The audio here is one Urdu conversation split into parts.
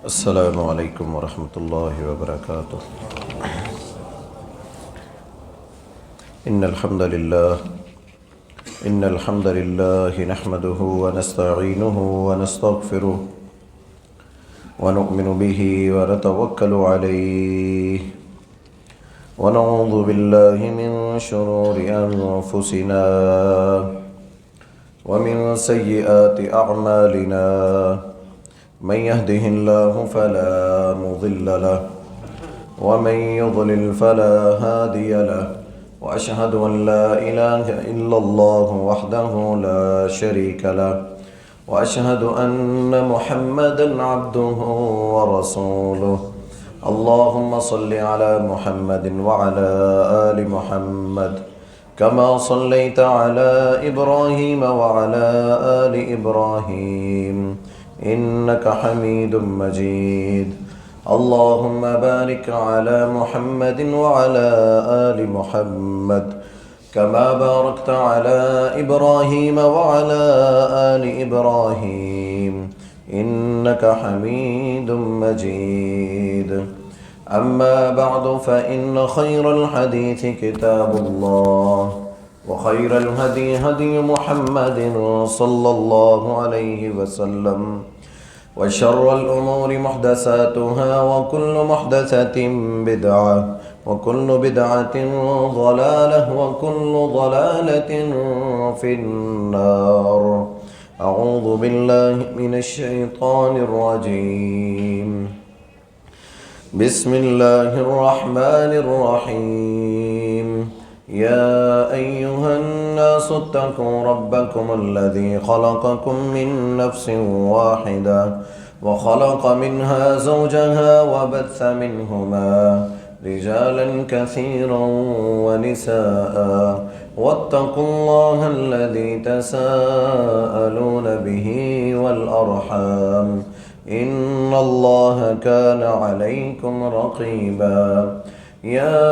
السلام علیکم ورحمۃ اللہ وبرکاتہ۔ ان الحمد للہ نحمده ونستعینه ونستغفره ونؤمن به ونتوکل علیہ ونعوذ باللہ من شرور انفسنا ومن سیئات اعمالنا من يهده الله فلا مضل له ومن يضلل فلا هادي له وأشهد أن لا إله إلا الله وحده لا شريك له وأشهد أن محمدا عبده ورسوله اللهم صل على محمد وعلى آل محمد كما صليت على إبراهيم وعلى آل إبراهيم إنك حميد مجيد اللهم بارك على محمد وعلى آل محمد كما باركت على إبراهيم وعلى آل إبراهيم إنك حميد مجيد أما بعد فإن خير الحديث كتاب الله وخير الهدي هدي محمد صلى الله عليه وسلم وشر الأمور محدثاتها وكل محدثة بدعة وكل بدعة ضلالة وكل ضلالة في النار أعوذ بالله من الشيطان الرجيم بسم الله الرحمن الرحيم يا أيها الناس اتقوا ربكم الذي خلقكم من نفس واحدة وخلق منها زوجها وبث منهما رجالا كثيرا ونساء واتقوا الله الذي تساءلون به والأرحام إن الله كان عليكم رقيبا يا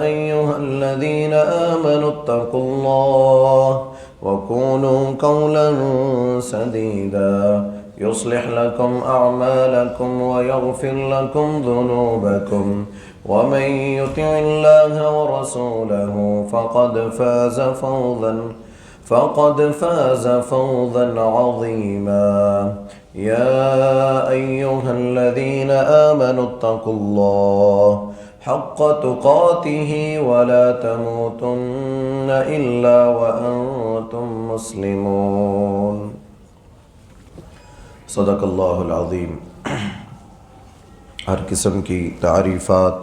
أيها الذين آمنوا اتقوا الله وقولوا قولا سديدا يصلح لكم أعمالكم ويغفر لكم ذنوبكم ومن يطع الله ورسوله فقد فاز فوزا عظيما يا أيها الذين آمنوا اتقوا الله حق تقاته ولا تموتن إلا وأنتم مسلمون صدق اللہ العظیم۔ ہر قسم کی تعریفات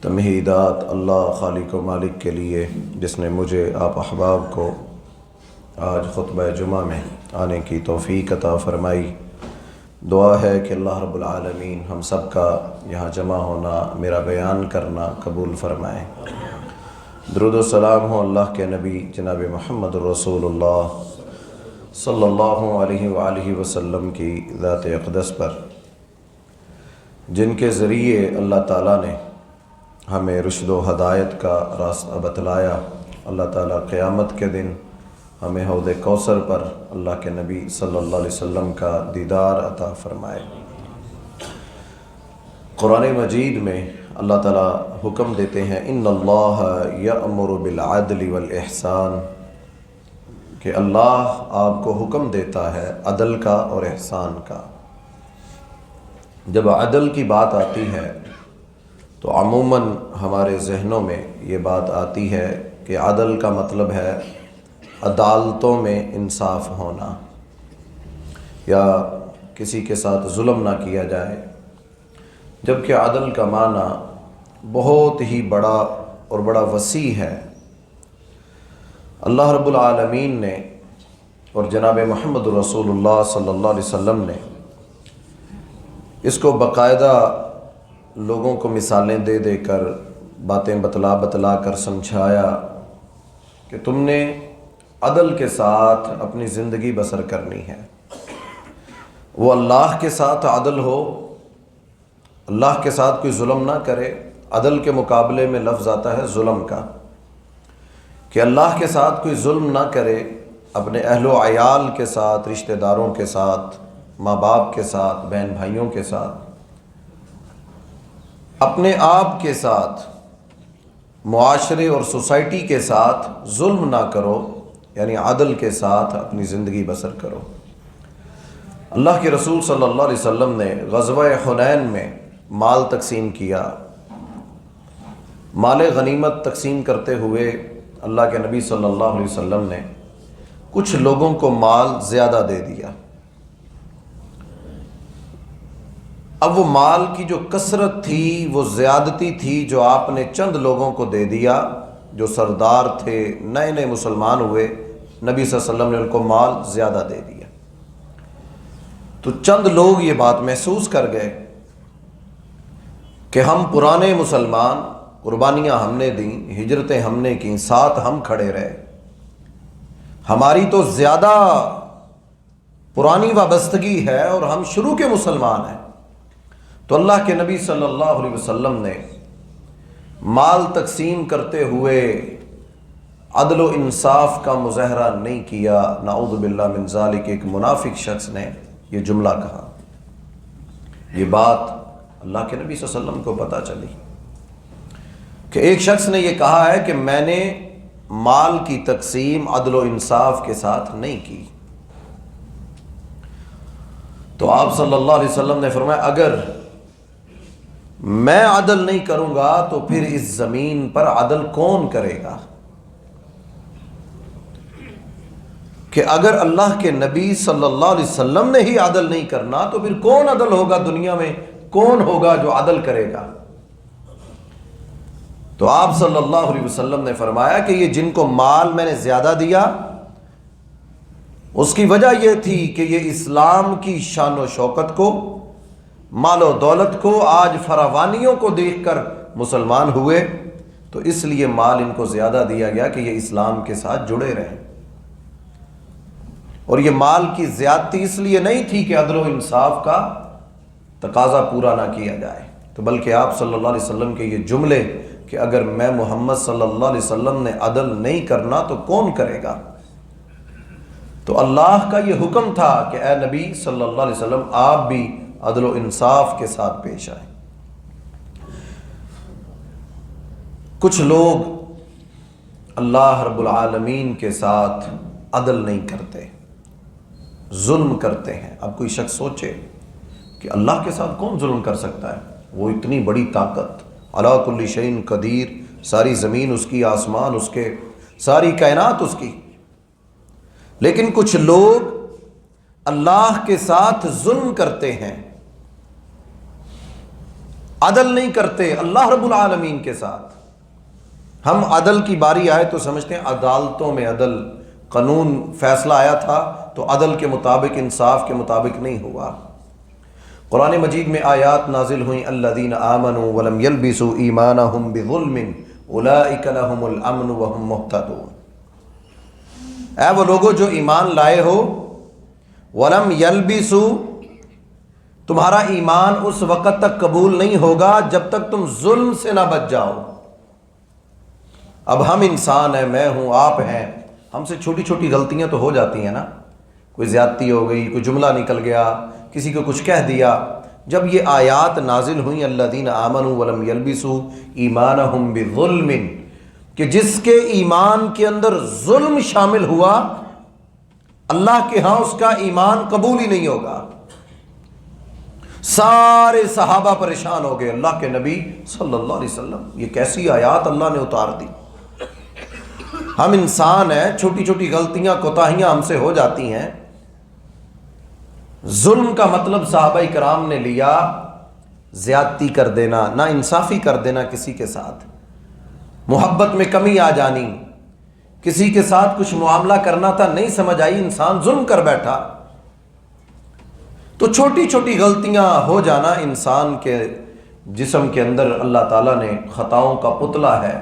تمہیدات اللہ خالق و مالک کے لیے جس نے مجھے آپ احباب کو آج خطبہ جمعہ میں آنے کی توفیق عطا فرمائی۔ دعا ہے کہ اللہ رب العالمین ہم سب کا یہاں جمع ہونا، میرا بیان کرنا قبول فرمائے۔ درود و سلام ہو اللہ کے نبی جناب محمد رسول اللہ صلی اللہ علیہ وآلہ وسلم کی ذات اقدس پر، جن کے ذریعے اللہ تعالیٰ نے ہمیں رشد و ہدایت کا راستہ بتلایا۔ اللہ تعالیٰ قیامت کے دن ہمیں حوض کوثر پر اللہ کے نبی صلی اللہ علیہ وسلم کا دیدار عطا فرمائے۔ قرآن مجید میں اللہ تعالیٰ حکم دیتے ہیں ان اللہ یأمر بالعدل والاحسان، کہ اللہ آپ کو حکم دیتا ہے عدل کا اور احسان کا۔ جب عدل کی بات آتی ہے تو عموماً ہمارے ذہنوں میں یہ بات آتی ہے کہ عدل کا مطلب ہے عدالتوں میں انصاف ہونا، یا کسی کے ساتھ ظلم نہ کیا جائے، جبکہ عدل کا معنی بہت ہی بڑا اور بڑا وسیع ہے۔ اللہ رب العالمین نے اور جناب محمد رسول اللہ صلی اللہ علیہ وسلم نے اس کو باقاعدہ لوگوں کو مثالیں دے دے کر، باتیں بتلا کر سمجھایا کہ تم نے عدل کے ساتھ اپنی زندگی بسر کرنی ہے۔ وہ اللہ کے ساتھ عدل ہو، اللہ کے ساتھ کوئی ظلم نہ کرے۔ عدل کے مقابلے میں لفظ آتا ہے ظلم کا، کہ اللہ کے ساتھ کوئی ظلم نہ کرے، اپنے اہل و عیال کے ساتھ، رشتہ داروں کے ساتھ ماں باپ کے ساتھ، بہن بھائیوں کے ساتھ، اپنے آپ کے ساتھ، معاشرے اور سوسائٹی کے ساتھ ظلم نہ کرو، یعنی عدل کے ساتھ اپنی زندگی بسر کرو۔ اللہ کے رسول صلی اللہ علیہ وسلم نے غزوہ حنین میں مال تقسیم کیا۔ مال غنیمت تقسیم کرتے ہوئے اللہ کے نبی صلی اللہ علیہ وسلم نے کچھ لوگوں کو مال زیادہ دے دیا۔ اب وہ مال کی جو کثرت تھی، وہ زیادتی تھی جو آپ نے چند لوگوں کو دے دیا جو سردار تھے، نئے نئے مسلمان ہوئے، نبی صلی اللہ علیہ وسلم نے ان کو مال زیادہ دے دیا۔ تو چند لوگ یہ بات محسوس کر گئے کہ ہم پرانے مسلمان، قربانیاں ہم نے دیں، ہجرتیں ہم نے کیں، ساتھ ہم کھڑے رہے، ہماری تو زیادہ پرانی وابستگی ہے اور ہم شروع کے مسلمان ہیں۔ تو اللہ کے نبی صلی اللہ علیہ وسلم نے مال تقسیم کرتے ہوئے عدل و انصاف کا مظاہرہ نہیں کیا۔ نعوذ باللہ من ذالک، ایک منافق شخص نے یہ جملہ کہا۔ یہ بات اللہ کے نبی صلی اللہ علیہ وسلم کو پتہ چلی کہ ایک شخص نے یہ کہا ہے کہ میں نے مال کی تقسیم عدل و انصاف کے ساتھ نہیں کی۔ تو آپ صلی اللہ علیہ وسلم نے فرمایا اگر میں عدل نہیں کروں گا تو پھر اس زمین پر عدل کون کرے گا؟ کہ اگر اللہ کے نبی صلی اللہ علیہ وسلم نے ہی عدل نہیں کرنا تو پھر کون عدل ہوگا دنیا میں؟ کون ہوگا جو عدل کرے گا؟ تو آپ صلی اللہ علیہ وسلم نے فرمایا کہ یہ جن کو مال میں نے زیادہ دیا، اس کی وجہ یہ تھی کہ یہ اسلام کی شان و شوکت کو، مال و دولت کو، آج فراوانیوں کو دیکھ کر مسلمان ہوئے، تو اس لیے مال ان کو زیادہ دیا گیا کہ یہ اسلام کے ساتھ جڑے رہیں۔ اور یہ مال کی زیادتی اس لیے نہیں تھی کہ عدل و انصاف کا تقاضا پورا نہ کیا جائے، تو بلکہ آپ صلی اللہ علیہ وسلم کے یہ جملے کہ اگر میں محمد صلی اللہ علیہ وسلم نے عدل نہیں کرنا تو کون کرے گا؟ تو اللہ کا یہ حکم تھا کہ اے نبی صلی اللہ علیہ وسلم آپ بھی عدل و انصاف کے ساتھ پیش آئیں۔ کچھ لوگ اللہ رب العالمین کے ساتھ عدل نہیں کرتے، ظلم کرتے ہیں۔ اب کوئی شخص سوچے کہ اللہ کے ساتھ کون ظلم کر سکتا ہے؟ وہ اتنی بڑی طاقت، علی کل شیء قدیر، ساری زمین اس کی، آسمان اس کے، ساری کائنات اس کی۔ لیکن کچھ لوگ اللہ کے ساتھ ظلم کرتے ہیں، عدل نہیں کرتے اللہ رب العالمین کے ساتھ۔ ہم عدل کی باری آئے تو سمجھتے ہیں عدالتوں میں عدل، قانون فیصلہ آیا تھا تو عدل کے مطابق، انصاف کے مطابق نہیں ہوا۔ قرآن مجید میں آیات نازل ہوئیں الذین آمنوا ولم یلبسوا ایمانہم بظلم اولئک لہم الامن وہم مہتدون۔ اے وہ لوگوں جو ایمان لائے ہو، ولم یلبسوا، تمہارا ایمان اس وقت تک قبول نہیں ہوگا جب تک تم ظلم سے نہ بچ جاؤ۔ اب ہم انسان ہیں، میں ہوں، آپ ہیں، ہم سے چھوٹی چھوٹی غلطیاں تو ہو جاتی ہیں نا، کوئی زیادتی ہو گئی، کوئی جملہ نکل گیا، کسی کو کچھ کہہ دیا۔ جب یہ آیات نازل ہوئیں الذین آمنوا ولم یلبسوا ایمانہم بظلم، کہ جس کے ایمان کے اندر ظلم شامل ہوا، اللہ کے ہاں اس کا ایمان قبول ہی نہیں ہوگا۔ سارے صحابہ پریشان ہو گئے، اللہ کے نبی صلی اللہ علیہ وسلم یہ کیسی آیات اللہ نے اتار دی؟ ہم انسان ہیں، چھوٹی چھوٹی غلطیاں، کوتاہیاں ہم سے ہو جاتی ہیں۔ ظلم کا مطلب صحابہ کرام نے لیا زیادتی کر دینا، نا انصافی کر دینا کسی کے ساتھ، محبت میں کمی آ جانی، کسی کے ساتھ کچھ معاملہ کرنا تھا نہیں سمجھ آئی، انسان ظلم کر بیٹھا۔ تو چھوٹی چھوٹی غلطیاں ہو جانا انسان کے جسم کے اندر، اللہ تعالیٰ نے خطاؤں کا پتلا ہے،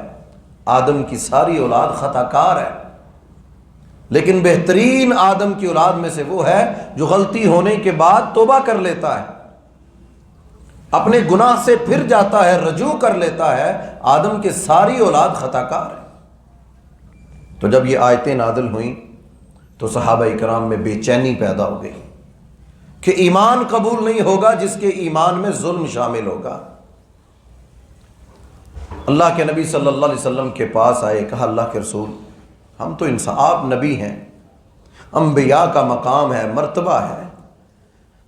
آدم کی ساری اولاد خطا کار ہے، لیکن بہترین آدم کی اولاد میں سے وہ ہے جو غلطی ہونے کے بعد توبہ کر لیتا ہے، اپنے گناہ سے پھر جاتا ہے، رجوع کر لیتا ہے۔ آدم کے ساری اولاد خطا کار ہے۔ تو جب یہ آیتیں نازل ہوئیں تو صحابہ کرام میں بے چینی پیدا ہو گئی، کہ ایمان قبول نہیں ہوگا جس کے ایمان میں ظلم شامل ہوگا۔ اللہ کے نبی صلی اللہ علیہ وسلم کے پاس آئے، کہا اللہ کے رسول ہم تو انسان، آپ نبی ہیں، انبیاء کا مقام ہے، مرتبہ ہے،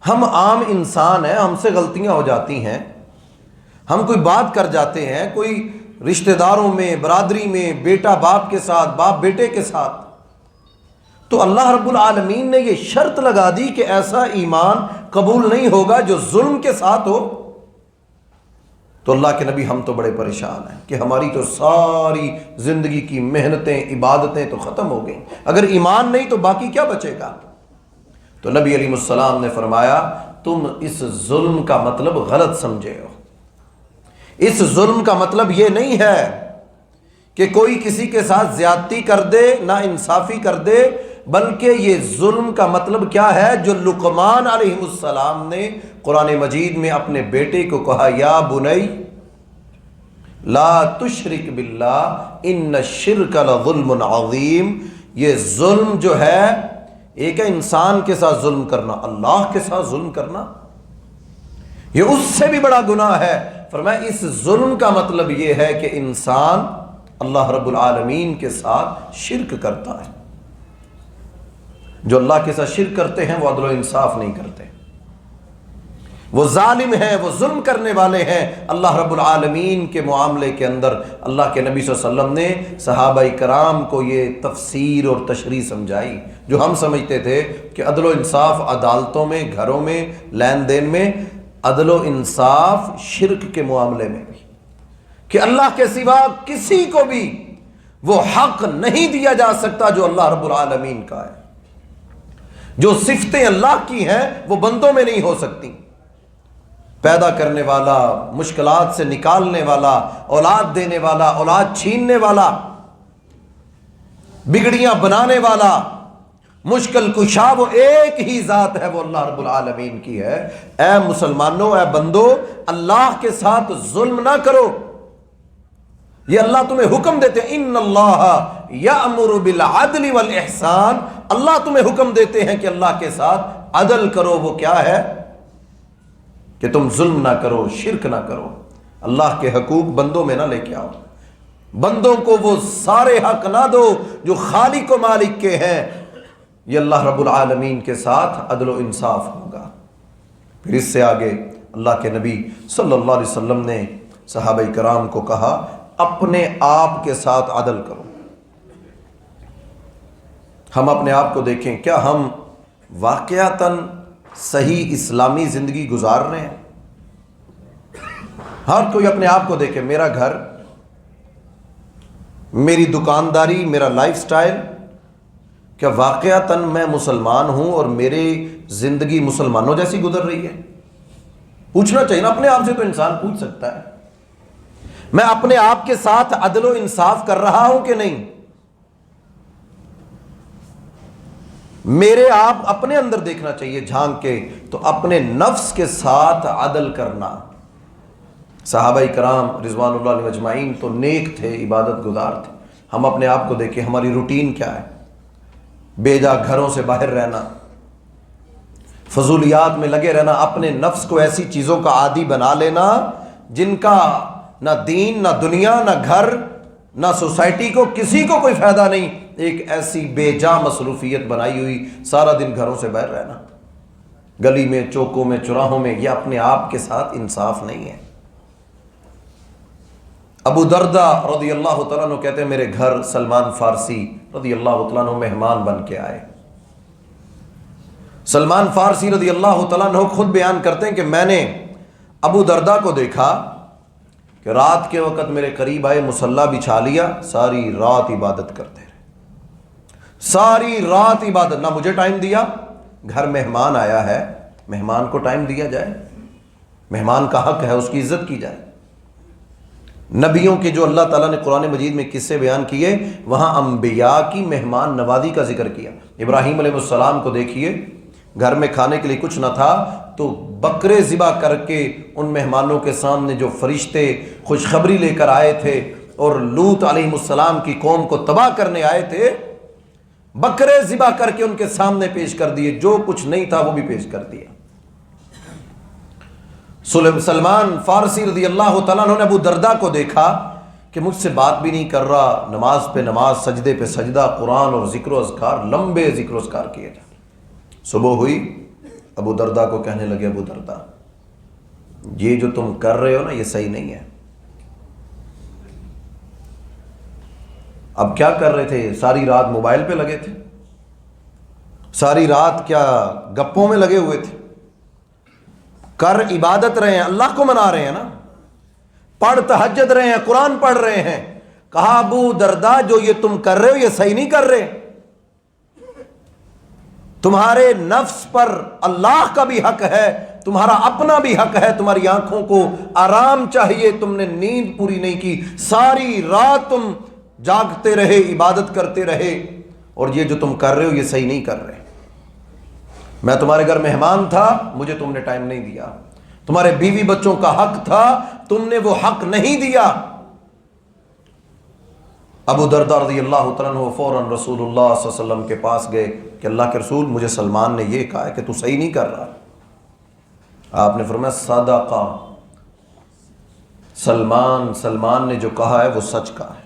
ہم عام انسان ہیں، ہم سے غلطیاں ہو جاتی ہیں، ہم کوئی بات کر جاتے ہیں، کوئی رشتہ داروں میں، برادری میں، بیٹا باپ کے ساتھ، باپ بیٹے کے ساتھ، تو اللہ رب العالمین نے یہ شرط لگا دی کہ ایسا ایمان قبول نہیں ہوگا جو ظلم کے ساتھ ہو۔ تو اللہ کے نبی ہم تو بڑے پریشان ہیں کہ ہماری تو ساری زندگی کی محنتیں، عبادتیں تو ختم ہو گئیں، اگر ایمان نہیں تو باقی کیا بچے گا؟ تو نبی علیہ السلام نے فرمایا تم اس ظلم کا مطلب غلط سمجھے ہو۔ اس ظلم کا مطلب یہ نہیں ہے کہ کوئی کسی کے ساتھ زیادتی کر دے، نا انصافی کر دے، بلکہ یہ ظلم کا مطلب کیا ہے جو لقمان علیہ السلام نے قرآن مجید میں اپنے بیٹے کو کہا، یا بنی لا تشرک باللہ ان الشرک لظلم عظیم۔ یہ ظلم جو ہے، ایک ہے انسان کے ساتھ ظلم کرنا، اللہ کے ساتھ ظلم کرنا یہ اس سے بھی بڑا گناہ ہے۔ فرمایا اس ظلم کا مطلب یہ ہے کہ انسان اللہ رب العالمین کے ساتھ شرک کرتا ہے۔ جو اللہ کے ساتھ شرک کرتے ہیں وہ عدل و انصاف نہیں کرتے، وہ ظالم ہیں، وہ ظلم کرنے والے ہیں۔ اللہ رب العالمین کے معاملے کے اندر اللہ کے نبی صلی اللہ علیہ وسلم نے صحابہ کرام کو یہ تفسیر اور تشریح سمجھائی، جو ہم سمجھتے تھے کہ عدل و انصاف عدالتوں میں، گھروں میں، لین دین میں، عدل و انصاف شرک کے معاملے میں بھی، کہ اللہ کے سوا کسی کو بھی وہ حق نہیں دیا جا سکتا جو اللہ رب العالمین کا ہے۔ جو صفتیں اللہ کی ہیں وہ بندوں میں نہیں ہو سکتی۔ پیدا کرنے والا، مشکلات سے نکالنے والا، اولاد دینے والا، اولاد چھیننے والا، بگڑیاں بنانے والا، مشکل کشا، وہ ایک ہی ذات ہے، وہ اللہ رب العالمین کی ہے۔ اے مسلمانوں، اے بندو، اللہ کے ساتھ ظلم نہ کرو۔ یہ اللہ تمہیں حکم دیتے ہیں، ان اللہ یأمر بالعدل والاحسان، اللہ تمہیں حکم دیتے ہیں کہ اللہ کے ساتھ عدل کرو۔ وہ کیا ہے؟ کہ تم ظلم نہ کرو، شرک نہ کرو، اللہ کے حقوق بندوں میں نہ لے کے آؤ، بندوں کو وہ سارے حق نہ دو جو خالق و مالک کے ہیں۔ یہ اللہ رب العالمین کے ساتھ عدل و انصاف ہوگا۔ پھر اس سے آگے اللہ کے نبی صلی اللہ علیہ وسلم نے صحابہ کرام کو کہا اپنے آپ کے ساتھ عدل کرو۔ ہم اپنے آپ کو دیکھیں، کیا ہم واقعتاً صحیح اسلامی زندگی گزار رہے ہیں؟ ہر کوئی اپنے آپ کو دیکھے، میرا گھر، میری دکانداری، میرا لائف سٹائل، کیا واقعتاً میں مسلمان ہوں اور میری زندگی مسلمانوں جیسی گزر رہی ہے؟ پوچھنا چاہیے نا، اپنے آپ سے تو انسان پوچھ سکتا ہے، میں اپنے آپ کے ساتھ عدل و انصاف کر رہا ہوں کہ نہیں؟ میرے آپ اپنے اندر دیکھنا چاہیے جھانک کے، تو اپنے نفس کے ساتھ عدل کرنا۔ صحابہ کرام رضوان اللہ علیہم اجمعین تو نیک تھے، عبادت گزار تھے۔ ہم اپنے آپ کو دیکھیں، ہماری روٹین کیا ہے؟ بے جا گھروں سے باہر رہنا، فضولیات میں لگے رہنا، اپنے نفس کو ایسی چیزوں کا عادی بنا لینا جن کا نہ دین، نہ دنیا، نہ گھر، نہ سوسائٹی کو، کسی کو کوئی فائدہ نہیں۔ ایک ایسی بے جا مصروفیت بنائی ہوئی، سارا دن گھروں سے باہر رہنا، گلی میں، چوکوں میں، چوراہوں میں، یہ اپنے آپ کے ساتھ انصاف نہیں ہے۔ ابو دردہ رضی اللہ تعالیٰ عنہ کہتے ہیں میرے گھر سلمان فارسی رضی اللہ تعالیٰ عنہ مہمان بن کے آئے۔ سلمان فارسی رضی اللہ تعالیٰ عنہ خود بیان کرتے ہیں کہ میں نے ابو دردہ کو دیکھا کہ رات کے وقت میرے قریب آئے، مصلی بچھا لیا، ساری رات عبادت کرتے رہے، ساری رات عبادت، نہ مجھے ٹائم دیا۔ گھر مہمان آیا ہے، مہمان کو ٹائم دیا جائے، مہمان کا حق ہے، اس کی عزت کی جائے۔ نبیوں کے جو اللہ تعالیٰ نے قرآن مجید میں قصے بیان کیے، وہاں انبیاء کی مہمان نوازی کا ذکر کیا۔ ابراہیم علیہ السلام کو دیکھیے، گھر میں کھانے کے لیے کچھ نہ تھا تو بکرے ذبح کر کے ان مہمانوں کے سامنے، جو فرشتے خوشخبری لے کر آئے تھے اور لوط علیہ السلام کی قوم کو تباہ کرنے آئے تھے، بکرے ذبح کر کے ان کے سامنے پیش کر دیے، جو کچھ نہیں تھا وہ بھی پیش کر دیا۔ سلمان فارسی رضی اللہ تعالیٰ عنہ نے ابو درداء کو دیکھا کہ مجھ سے بات بھی نہیں کر رہا، نماز پہ نماز، سجدے پہ سجدہ، قرآن اور ذکر و اذکار، لمبے ذکر و اذکار کیے جاتے۔ صبح ہوئی، ابو درداء کو کہنے لگے ابو درداء یہ جو تم کر رہے ہو نا یہ صحیح نہیں ہے۔ اب کیا کر رہے تھے؟ ساری رات موبائل پہ لگے تھے، ساری رات کیا گپوں میں لگے ہوئے تھے؟ کر عبادت رہے ہیں، اللہ کو منا رہے ہیں نا، پڑھ تہجد رہے ہیں، قرآن پڑھ رہے ہیں۔ کہا ابو درداء جو یہ تم کر رہے ہو یہ صحیح نہیں کر رہے، تمہارے نفس پر اللہ کا بھی حق ہے، تمہارا اپنا بھی حق ہے، تمہاری آنکھوں کو آرام چاہیے، تم نے نیند پوری نہیں کی، ساری رات تم جاگتے رہے، عبادت کرتے رہے، اور یہ جو تم کر رہے ہو یہ صحیح نہیں کر رہے۔ میں تمہارے گھر مہمان تھا، مجھے تم نے ٹائم نہیں دیا، تمہارے بیوی بچوں کا حق تھا، تم نے وہ حق نہیں دیا۔ ابو درداء رضی اللہ تعالیٰ عنہ فوراً رسول اللہ صلی اللہ علیہ وسلم کے پاس گئے کہ اللہ کے رسول مجھے سلمان نے یہ کہا ہے کہ تو صحیح نہیں کر رہا۔ آپ نے فرمایا صدقہ، سلمان نے جو کہا ہے وہ سچ کہا ہے،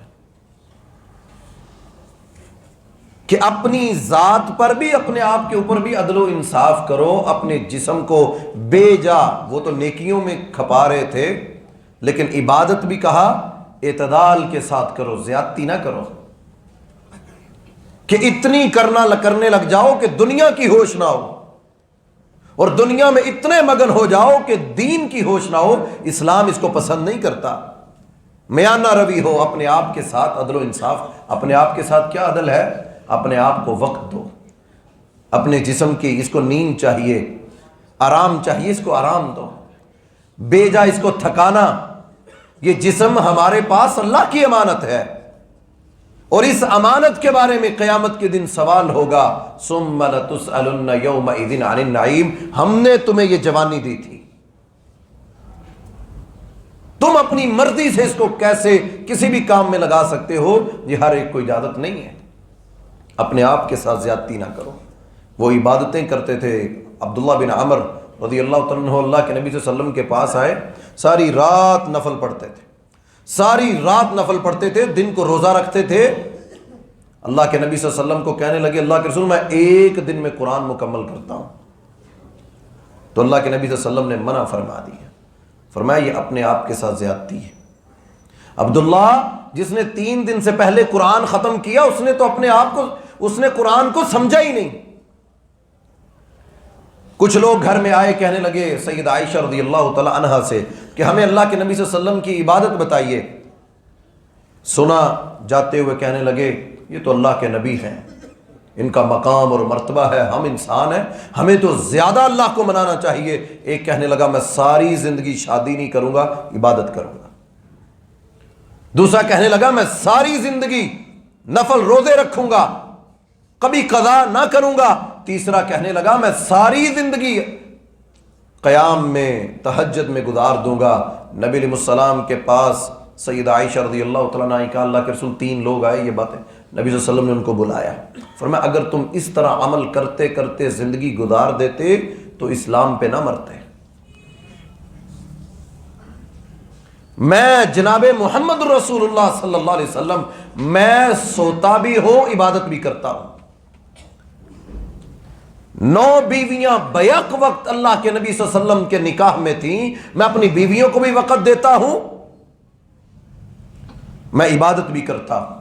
کہ اپنی ذات پر بھی، اپنے آپ کے اوپر بھی عدل و انصاف کرو، اپنے جسم کو بے جا، وہ تو نیکیوں میں کھپا رہے تھے لیکن عبادت بھی کہا اعتدال کے ساتھ کرو، زیادتی نہ کرو کہ اتنی کرنے لگ جاؤ کہ دنیا کی ہوش نہ ہو، اور دنیا میں اتنے مگن ہو جاؤ کہ دین کی ہوش نہ ہو۔ اسلام اس کو پسند نہیں کرتا۔ میانہ روی ہو اپنے آپ کے ساتھ، عدل و انصاف۔ اپنے آپ کے ساتھ کیا عدل ہے؟ اپنے آپ کو وقت دو، اپنے جسم کی، اس کو نیند چاہیے، آرام چاہیے، اس کو آرام دو، بے جا اس کو تھکانا۔ یہ جسم ہمارے پاس اللہ کی امانت ہے، اور اس امانت کے بارے میں قیامت کے دن سوال ہوگا۔ ثم لتسألن یومئذ عن النعیم، ہم نے تمہیں یہ جوانی دی تھی، تم اپنی مرضی سے اس کو کیسے کسی بھی کام میں لگا سکتے ہو؟ یہ ہر ایک کو اجازت نہیں ہے۔ اپنے آپ کے ساتھ زیادتی نہ کرو۔ وہ عبادتیں کرتے تھے۔ عبداللہ بن عمر رضی اللہ تعالیٰ عنہ اللہ کے نبی صلی اللہ علیہ وسلم کے پاس آئے، ساری رات نفل پڑھتے تھے، ساری رات نفل پڑھتے تھے، دن کو روزہ رکھتے تھے۔ اللہ کے نبی صلی اللہ علیہ وسلم کو کہنے لگے اللہ کے رسول میں ایک دن میں قرآن مکمل کرتا ہوں، تو اللہ کے نبی صلی اللہ علیہ وسلم نے منع فرما دیا، فرمایا یہ اپنے آپ کے ساتھ زیادتی ہے۔ عبداللہ جس نے 3 دن سے پہلے قرآن ختم کیا، اس نے تو اپنے آپ کو، اس نے قرآن کو سمجھا ہی نہیں۔ کچھ لوگ گھر میں آئے، کہنے لگے سید عائشہ رضی اللہ تعالی عنہا سے کہ ہمیں اللہ کے نبی صلی اللہ علیہ وسلم کی عبادت بتائیے۔ سنا جاتے ہوئے کہنے لگے یہ تو اللہ کے نبی ہیں، ان کا مقام اور مرتبہ ہے، ہم انسان ہیں، ہمیں تو زیادہ اللہ کو منانا چاہیے۔ ایک کہنے لگا میں ساری زندگی شادی نہیں کروں گا، عبادت کروں گا۔ دوسرا کہنے لگا میں ساری زندگی نفل روزے رکھوں گا، کبھی قضا نہ کروں گا۔ تیسرا کہنے لگا میں ساری زندگی قیام میں، تہجد میں گزار دوں گا۔ نبی علیہ السلام کے پاس سید عائشہ رضی اللہ تعالیٰ عنہ کا اللہ کے رسول 3 لوگ آئے، یہ باتیں نبی صلی اللہ علیہ وسلم نے ان کو بلایا، فرمایا اگر تم اس طرح عمل کرتے کرتے زندگی گزار دیتے تو اسلام پہ نہ مرتے۔ میں جناب محمد رسول اللہ صلی اللہ علیہ وسلم، میں سوتا بھی ہوں، عبادت بھی کرتا ہوں۔ 9 بیویاں بیک وقت اللہ کے نبی صلی اللہ علیہ وسلم کے نکاح میں تھیں، میں اپنی بیویوں کو بھی وقت دیتا ہوں، میں عبادت بھی کرتا ہوں،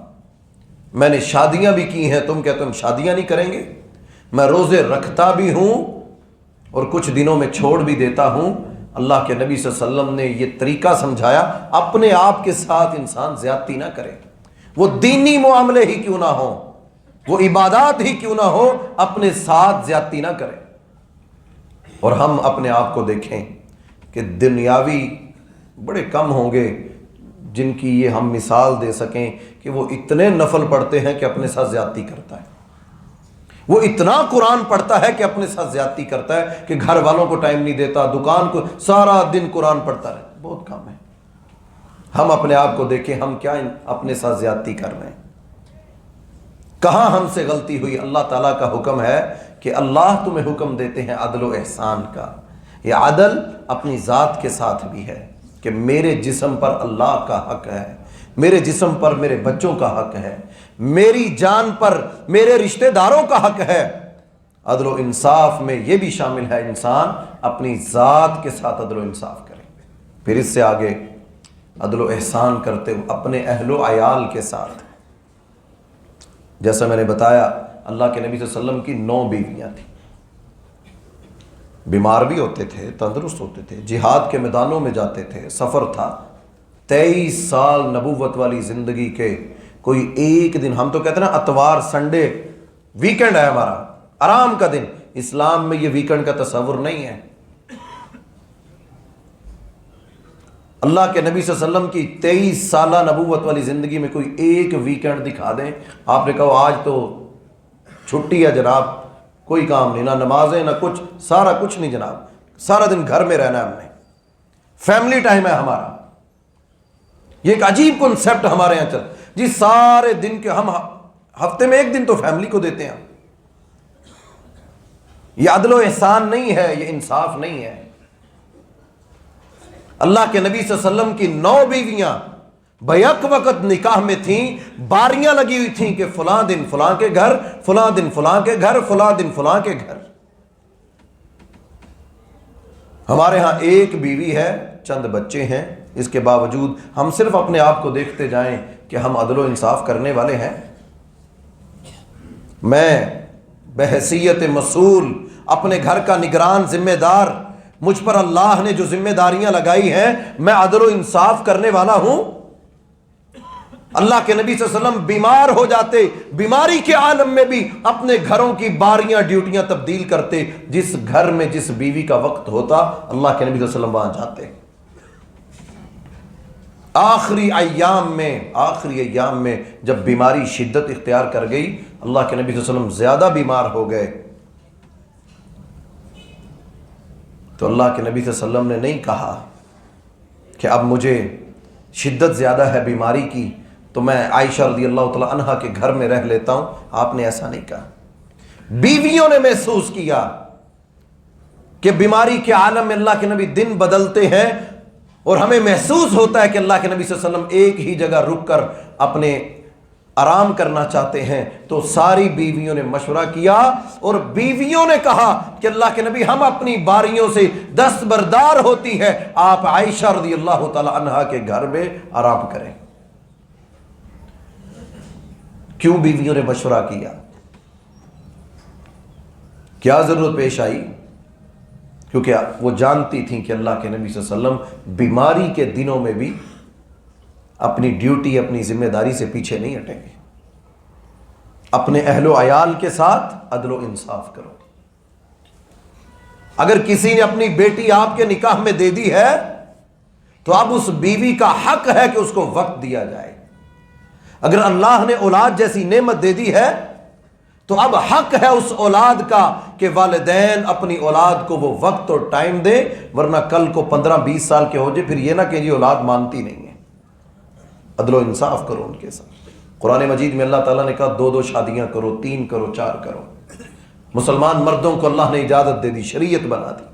میں نے شادیاں بھی کی ہیں، تم کہتے ہو ہم شادیاں نہیں کریں گے، میں روزے رکھتا بھی ہوں اور کچھ دنوں میں چھوڑ بھی دیتا ہوں۔ اللہ کے نبی صلی اللہ علیہ وسلم نے یہ طریقہ سمجھایا، اپنے آپ کے ساتھ انسان زیادتی نہ کرے، وہ دینی معاملے ہی کیوں نہ ہوں، وہ عبادات ہی کیوں نہ ہو، اپنے ساتھ زیادتی نہ کرے۔ اور ہم اپنے آپ کو دیکھیں کہ دنیاوی بڑے کم ہوں گے جن کی یہ ہم مثال دے سکیں کہ وہ اتنے نفل پڑھتے ہیں کہ اپنے ساتھ زیادتی کرتا ہے، وہ اتنا قرآن پڑھتا ہے کہ اپنے ساتھ زیادتی کرتا ہے کہ گھر والوں کو ٹائم نہیں دیتا، دکان کو سارا دن قرآن پڑھتا رہتا، بہت کم ہے۔ ہم اپنے آپ کو دیکھیں، ہم کیا اپنے ساتھ زیادتی کر رہے ہیں، کہاں ہم سے غلطی ہوئی۔ اللہ تعالیٰ کا حکم ہے کہ اللہ تمہیں حکم دیتے ہیں عدل و احسان کا، یہ عدل اپنی ذات کے ساتھ بھی ہے کہ میرے جسم پر اللہ کا حق ہے، میرے جسم پر میرے بچوں کا حق ہے، میری جان پر میرے رشتہ داروں کا حق ہے۔ عدل و انصاف میں یہ بھی شامل ہے انسان اپنی ذات کے ساتھ عدل و انصاف کرے۔ پھر اس سے آگے عدل و احسان کرتے ہوئے اپنے اہل و عیال کے ساتھ، جیسا میں نے بتایا اللہ کے نبی صلی اللہ علیہ وسلم کی 9 بیویاں تھیں، بیمار بھی ہوتے تھے، تندرست ہوتے تھے، جہاد کے میدانوں میں جاتے تھے، سفر تھا، 23 سال نبوت والی زندگی کے کوئی ایک دن، ہم تو کہتے ہیں نا اتوار سنڈے ویکنڈ ہے ہمارا آرام کا دن، اسلام میں یہ ویکنڈ کا تصور نہیں ہے۔ اللہ کے نبی صلی اللہ علیہ وسلم کی 23 سالہ نبوت والی زندگی میں کوئی ایک ویکنڈ دکھا دیں، آپ نے کہا آج تو چھٹی ہے جناب، کوئی کام نہیں، نہ نمازیں نہ کچھ، سارا کچھ نہیں جناب، سارا دن گھر میں رہنا ہے ہم نے، فیملی ٹائم ہے ہمارا۔ یہ ایک عجیب کنسپٹ ہمارے یہاں چل جی، سارے دن کے ہم ہفتے میں ایک دن تو فیملی کو دیتے ہیں۔ یہ عدل و احسان نہیں ہے، یہ انصاف نہیں ہے۔ اللہ کے نبی صلی اللہ علیہ وسلم کی 9 بیویاں بیک وقت نکاح میں تھیں، باریاں لگی ہوئی تھیں کہ فلاں دن فلاں کے گھر، فلاں دن فلاں کے گھر، فلاں دن فلاں کے گھر۔ ہمارے ہاں ایک بیوی ہے، چند بچے ہیں، اس کے باوجود ہم صرف اپنے آپ کو دیکھتے جائیں کہ ہم عدل و انصاف کرنے والے ہیں۔ میں بحیثیت مسئول، اپنے گھر کا نگران، ذمہ دار، مجھ پر اللہ نے جو ذمہ داریاں لگائی ہیں، میں عدل و انصاف کرنے والا ہوں۔ اللہ کے نبی صلی اللہ علیہ وسلم بیمار ہو جاتے، بیماری کے عالم میں بھی اپنے گھروں کی باریاں ڈیوٹیاں تبدیل کرتے، جس گھر میں جس بیوی کا وقت ہوتا اللہ کے نبی صلی اللہ علیہ وسلم وہاں جاتے۔ آخری ایام میں جب بیماری شدت اختیار کر گئی، اللہ کے نبی صلی اللہ علیہ وسلم زیادہ بیمار ہو گئے، تو اللہ کے نبی صلی اللہ علیہ وسلم نے نہیں کہا کہ اب مجھے شدت زیادہ ہے بیماری کی تو میں عائشہ رضی اللہ تعالی عنہا کے گھر میں رہ لیتا ہوں، آپ نے ایسا نہیں کہا۔ بیویوں نے محسوس کیا کہ بیماری کے عالم میں اللہ کے نبی دن بدلتے ہیں، اور ہمیں محسوس ہوتا ہے کہ اللہ کے نبی صلی اللہ علیہ وسلم ایک ہی جگہ رک کر اپنے آرام کرنا چاہتے ہیں، تو ساری بیویوں نے مشورہ کیا اور بیویوں نے کہا کہ اللہ کے نبی ہم اپنی باریوں سے دستبردار ہوتی ہے، آپ عائشہ رضی اللہ تعالی عنہا کے گھر میں آرام کریں۔ کیوں بیویوں نے مشورہ کیا؟ کیا ضرورت پیش آئی؟ کیونکہ وہ جانتی تھیں کہ اللہ کے نبی صلی اللہ علیہ وسلم بیماری کے دنوں میں بھی اپنی ڈیوٹی، اپنی ذمہ داری سے پیچھے نہیں ہٹیں گے۔ اپنے اہل و عیال کے ساتھ عدل و انصاف کرو۔ اگر کسی نے اپنی بیٹی آپ کے نکاح میں دے دی ہے تو اب اس بیوی کا حق ہے کہ اس کو وقت دیا جائے۔ اگر اللہ نے اولاد جیسی نعمت دے دی ہے تو اب حق ہے اس اولاد کا کہ والدین اپنی اولاد کو وہ وقت اور ٹائم دیں، ورنہ کل کو 15-20 سال کے ہو جائے پھر یہ نہ کہ یہ اولاد مانتی نہیں ہے۔ عدل و انصاف کرو ان کے ساتھ۔ قرآن مجید میں اللہ تعالیٰ نے کہا 2 شادیاں کرو، 3 کرو، 4 کرو۔ مسلمان مردوں کو اللہ نے اجازت دے دی، شریعت بنا دی،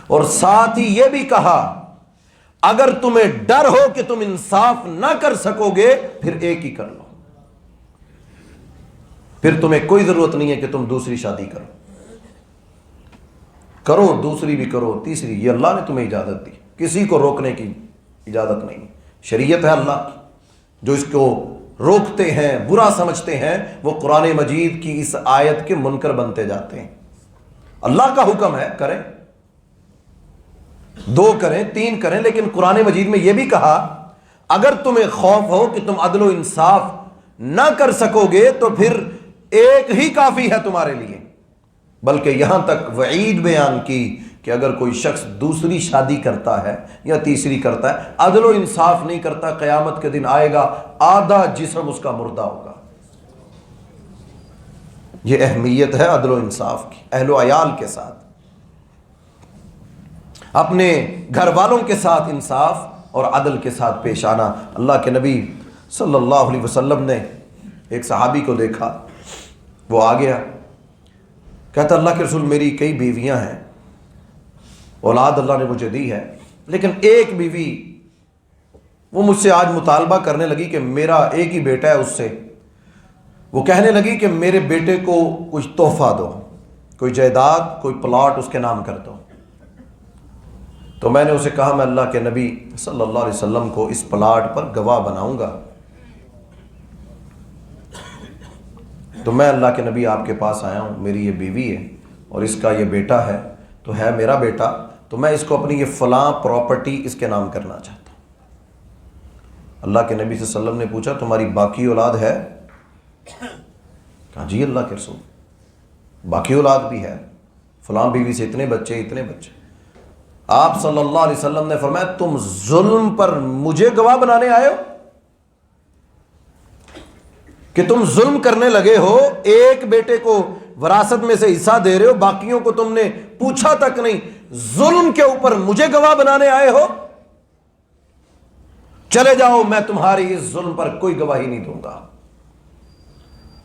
اور ساتھ ہی یہ بھی کہا اگر تمہیں ڈر ہو کہ تم انصاف نہ کر سکو گے پھر ایک ہی کر لو، پھر تمہیں کوئی ضرورت نہیں ہے کہ تم دوسری شادی کرو، دوسری بھی کرو، تیسری، یہ اللہ نے تمہیں اجازت دی، کسی کو روکنے کی اجازت نہیں۔ شریعت ہے اللہ کی، جو اس کو روکتے ہیں، برا سمجھتے ہیں، وہ قرآن مجید کی اس آیت کے منکر بنتے جاتے ہیں۔ اللہ کا حکم ہے کریں، 2 کریں، 3 کریں، لیکن قرآن مجید میں یہ بھی کہا اگر تمہیں خوف ہو کہ تم عدل و انصاف نہ کر سکو گے تو پھر ایک ہی کافی ہے تمہارے لیے۔ بلکہ یہاں تک وعید بیان کی کہ اگر کوئی شخص دوسری شادی کرتا ہے یا تیسری کرتا ہے، عدل و انصاف نہیں کرتا، قیامت کے دن آئے گا آدھا جسم اس کا مردہ ہوگا۔ یہ اہمیت ہے عدل و انصاف کی، اہل و عیال کے ساتھ، اپنے گھر والوں کے ساتھ انصاف اور عدل کے ساتھ پیش آنا۔ اللہ کے نبی صلی اللہ علیہ وسلم نے ایک صحابی کو دیکھا، وہ آ گیا، کہتا اللہ کے رسول میری کئی بیویاں ہیں، اولاد اللہ نے مجھے دی ہے، لیکن ایک بیوی وہ مجھ سے آج مطالبہ کرنے لگی کہ میرا ایک ہی بیٹا ہے، اس سے وہ کہنے لگی کہ میرے بیٹے کو کچھ تحفہ دو، کوئی جائیداد، کوئی پلاٹ اس کے نام کر دو۔ تو میں نے اسے کہا میں اللہ کے نبی صلی اللہ علیہ وسلم کو اس پلاٹ پر گواہ بناؤں گا، تو میں اللہ کے نبی آپ کے پاس آیا ہوں، میری یہ بیوی ہے اور اس کا یہ بیٹا ہے، تو ہے میرا بیٹا، تو میں اس کو اپنی یہ فلاں پراپرٹی اس کے نام کرنا چاہتا ہوں۔ اللہ کے نبی صلی اللہ علیہ وسلم نے پوچھا تمہاری باقی اولاد ہے؟ کہا جی اللہ کے رسول، باقی اولاد بھی ہے، فلاں بیوی سے اتنے بچے اتنے بچے۔ آپ صلی اللہ علیہ وسلم نے فرمایا تم ظلم پر مجھے گواہ بنانے آئے ہو، کہ تم ظلم کرنے لگے ہو، ایک بیٹے کو وراثت میں سے حصہ دے رہے ہو، باقیوں کو تم نے پوچھا تک نہیں، ظلم کے اوپر مجھے گواہ بنانے آئے ہو، چلے جاؤ، میں تمہاری اس ظلم پر کوئی گواہی نہیں دوں گا۔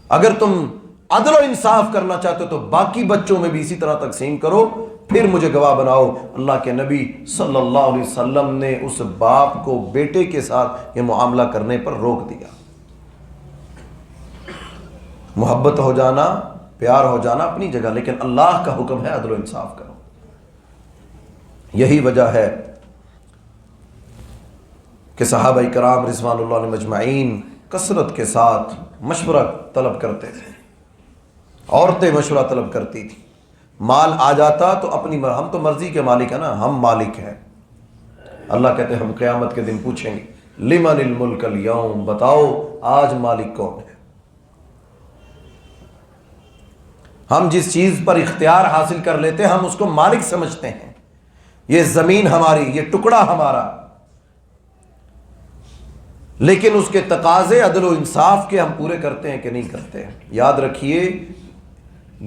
اگر تم عدل و انصاف کرنا چاہتے ہو تو باقی بچوں میں بھی اسی طرح تقسیم کرو، پھر مجھے گواہ بناؤ۔ اللہ کے نبی صلی اللہ علیہ وسلم نے اس باپ کو بیٹے کے ساتھ یہ معاملہ کرنے پر روک دیا۔ محبت ہو جانا، پیار ہو جانا اپنی جگہ، لیکن اللہ کا حکم ہے عدل و انصاف کرو۔ یہی وجہ ہے کہ صحابہ کرام رضوان اللہ علیہم مجمعین کثرت کے ساتھ مشورہ طلب کرتے تھے، عورتیں مشورہ طلب کرتی تھیں، مال آ جاتا تو اپنی ہم تو مرضی کے مالک ہیں نا، ہم مالک ہیں۔ اللہ کہتے ہیں ہم قیامت کے دن پوچھیں گے لمن الملک اليوم، بتاؤ آج مالک کون ہے؟ ہم جس چیز پر اختیار حاصل کر لیتے ہیں ہم اس کو مالک سمجھتے ہیں، یہ زمین ہماری، یہ ٹکڑا ہمارا، لیکن اس کے تقاضے عدل و انصاف کے ہم پورے کرتے ہیں کہ نہیں کرتے ہیں؟ یاد رکھیے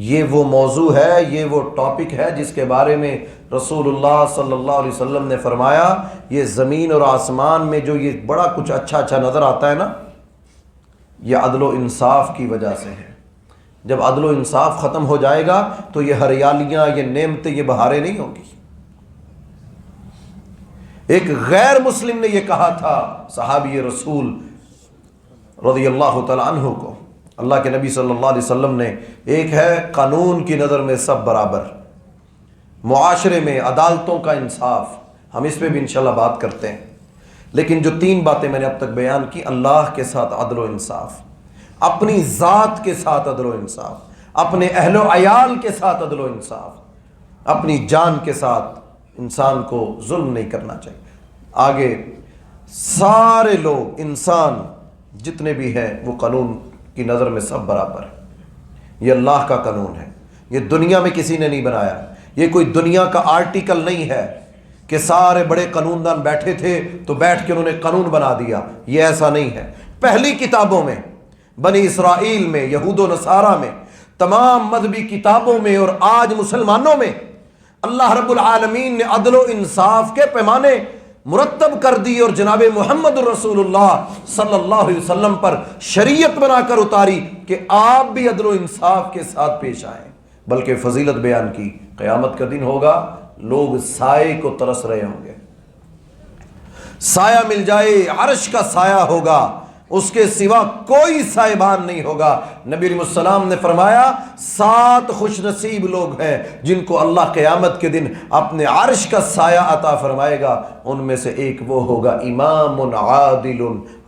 یہ وہ موضوع ہے، یہ وہ ٹاپک ہے جس کے بارے میں رسول اللہ صلی اللہ علیہ وسلم نے فرمایا یہ زمین اور آسمان میں جو یہ بڑا کچھ اچھا اچھا نظر آتا ہے نا، یہ عدل و انصاف کی وجہ سے ہے۔ جب عدل و انصاف ختم ہو جائے گا تو یہ ہریالیاں، یہ نعمتیں، یہ بہاریں نہیں ہوں گی۔ ایک غیر مسلم نے یہ کہا تھا صحابی رسول رضی اللہ تعالی عنہ کو، اللہ کے نبی صلی اللہ علیہ وسلم نے، ایک ہے قانون کی نظر میں سب برابر، معاشرے میں عدالتوں کا انصاف، ہم اس پہ بھی انشاءاللہ بات کرتے ہیں، لیکن جو تین باتیں میں نے اب تک بیان کی، اللہ کے ساتھ عدل و انصاف، اپنی ذات کے ساتھ عدل و انصاف، اپنے اہل و عیال کے ساتھ عدل و انصاف، اپنی جان کے ساتھ انسان کو ظلم نہیں کرنا چاہیے۔ آگے سارے لوگ، انسان جتنے بھی ہیں وہ قانون کی نظر میں سب برابر ہیں، یہ اللہ کا قانون ہے، یہ دنیا میں کسی نے نہیں بنایا، یہ کوئی دنیا کا آرٹیکل نہیں ہے کہ سارے بڑے قانون دان بیٹھے تھے تو بیٹھ کے انہوں نے قانون بنا دیا، یہ ایسا نہیں ہے۔ پہلی کتابوں میں، بنی اسرائیل میں، یہود و نصارہ میں، تمام مذہبی کتابوں میں اور آج مسلمانوں میں اللہ رب العالمین نے عدل و انصاف کے پیمانے مرتب کر دی اور جناب محمد الرسول اللہ صلی اللہ علیہ وسلم پر شریعت بنا کر اتاری کہ آپ بھی عدل و انصاف کے ساتھ پیش آئیں، بلکہ فضیلت بیان کی۔ قیامت کا دن ہوگا، لوگ سائے کو ترس رہے ہوں گے، سایہ مل جائے، عرش کا سایہ ہوگا، اس کے سوا کوئی سائبان نہیں ہوگا۔ نبی علیہ السلام نے فرمایا 7 خوش نصیب لوگ ہیں جن کو اللہ قیامت کے دن اپنے عرش کا سایہ عطا فرمائے گا، ان میں سے ایک وہ ہوگا امام عادل،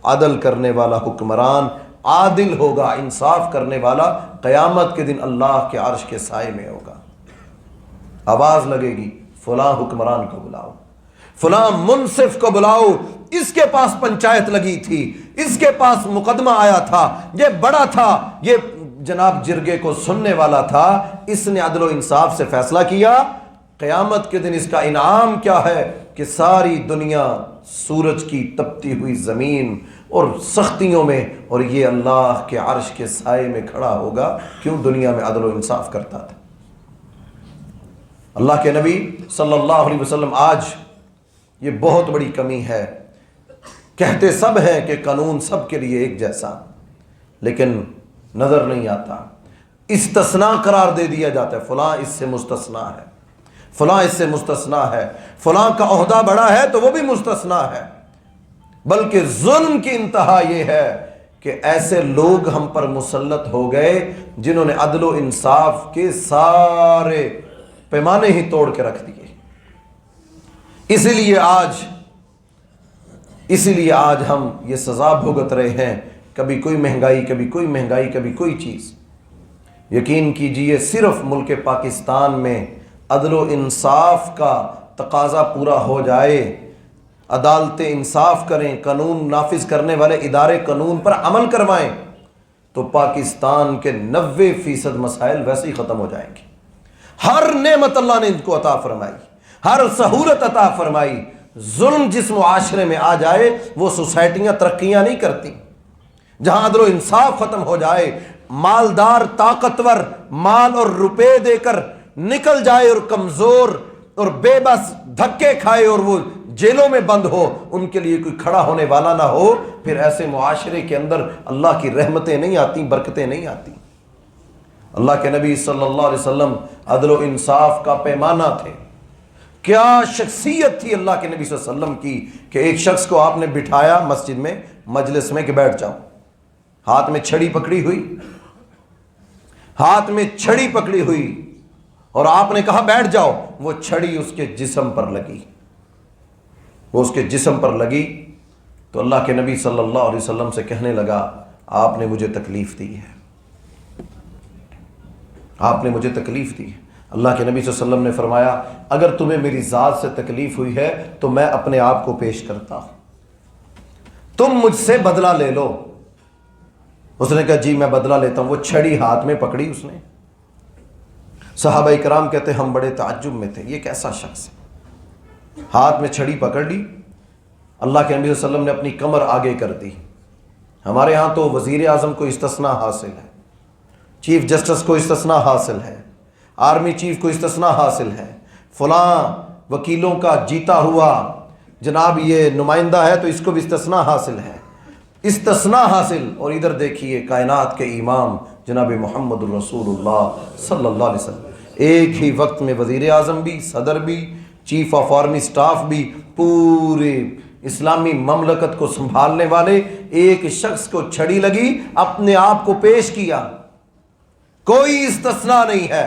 عدل کرنے والا حکمران، عادل ہوگا، انصاف کرنے والا، قیامت کے دن اللہ کے عرش کے سائے میں ہوگا۔ آواز لگے گی فلاں حکمران کو بلاؤ، فلاں منصف کو بلاؤ، اس کے پاس پنچایت لگی تھی، اس کے پاس مقدمہ آیا تھا، یہ بڑا تھا، یہ جناب جرگے کو سننے والا تھا، اس نے عدل و انصاف سے فیصلہ کیا۔ قیامت کے دن اس کا انعام کیا ہے کہ ساری دنیا سورج کی تپتی ہوئی زمین اور سختیوں میں، اور یہ اللہ کے عرش کے سائے میں کھڑا ہوگا۔ کیوں؟ دنیا میں عدل و انصاف کرتا تھا۔ اللہ کے نبی صلی اللہ علیہ وسلم، آج یہ بہت بڑی کمی ہے، کہتے سب ہیں کہ قانون سب کے لیے ایک جیسا، لیکن نظر نہیں آتا، استثناء قرار دے دیا جاتا ہے، فلاں اس سے مستثنیٰ ہے، فلاں اس سے مستثنا ہے، فلاں کا عہدہ بڑا ہے تو وہ بھی مستثنا ہے۔ بلکہ ظلم کی انتہا یہ ہے کہ ایسے لوگ ہم پر مسلط ہو گئے جنہوں نے عدل و انصاف کے سارے پیمانے ہی توڑ کے رکھ دیے۔ اسی لیے آج ہم یہ سزا بھگت رہے ہیں، کبھی کوئی مہنگائی، کبھی کوئی مہنگائی، کبھی کوئی چیز۔ یقین کیجئے صرف ملک پاکستان میں عدل و انصاف کا تقاضا پورا ہو جائے، عدالتیں انصاف کریں، قانون نافذ کرنے والے ادارے قانون پر عمل کروائیں، تو پاکستان کے 90% مسائل ویسے ہی ختم ہو جائیں گے۔ ہر نعمت اللہ نے ان کو عطا فرمائی، ہر سہولت عطا فرمائی۔ ظلم جس معاشرے میں آ جائے وہ سوسائٹیاں ترقیاں نہیں کرتی۔ جہاں عدل و انصاف ختم ہو جائے، مالدار طاقتور مال اور روپے دے کر نکل جائے اور کمزور اور بے بس دھکے کھائے اور وہ جیلوں میں بند ہو، ان کے لیے کوئی کھڑا ہونے والا نہ ہو، پھر ایسے معاشرے کے اندر اللہ کی رحمتیں نہیں آتی، برکتیں نہیں آتی۔ اللہ کے نبی صلی اللہ علیہ وسلم عدل و انصاف کا پیمانہ تھے۔ کیا شخصیت تھی اللہ کے نبی صلی اللہ علیہ وسلم کی کہ ایک شخص کو آپ نے بٹھایا مسجد میں، مجلس میں، کہ بیٹھ جاؤ، ہاتھ میں چھڑی پکڑی ہوئی، ہاتھ میں چھڑی پکڑی ہوئی، اور آپ نے کہا بیٹھ جاؤ۔ وہ چھڑی اس کے جسم پر لگی، وہ اس کے جسم پر لگی تو اللہ کے نبی صلی اللہ علیہ وسلم سے کہنے لگا آپ نے مجھے تکلیف دی ہے، آپ نے مجھے تکلیف دی ہے۔ اللہ کے نبی صلی اللہ علیہ وسلم نے فرمایا اگر تمہیں میری ذات سے تکلیف ہوئی ہے تو میں اپنے آپ کو پیش کرتا ہوں، تم مجھ سے بدلہ لے لو۔ اس نے کہا جی میں بدلہ لیتا ہوں۔ وہ چھڑی ہاتھ میں پکڑی اس نے۔ صحابہ کرام کہتے ہم بڑے تعجب میں تھے، یہ کیسا شخص ہے، ہاتھ میں چھڑی پکڑ لی۔ اللہ کے نبی صلی اللہ علیہ وسلم نے اپنی کمر آگے کر دی۔ ہمارے ہاں تو وزیر اعظم کو استثناء حاصل ہے، چیف جسٹس کو استثناء حاصل ہے، آرمی چیف کو استثناء حاصل ہے، فلاں وکیلوں کا جیتا ہوا جناب یہ نمائندہ ہے تو اس کو بھی استثناء حاصل ہے، استثناء حاصل۔ اور ادھر دیکھیے کائنات کے امام جناب محمد الرسول اللہ صلی اللہ علیہ وسلم، ایک ہی وقت میں وزیر اعظم بھی، صدر بھی، چیف آف آرمی سٹاف بھی، پورے اسلامی مملکت کو سنبھالنے والے ایک شخص کو چھڑی لگی، اپنے آپ کو پیش کیا، کوئی استثناء نہیں ہے۔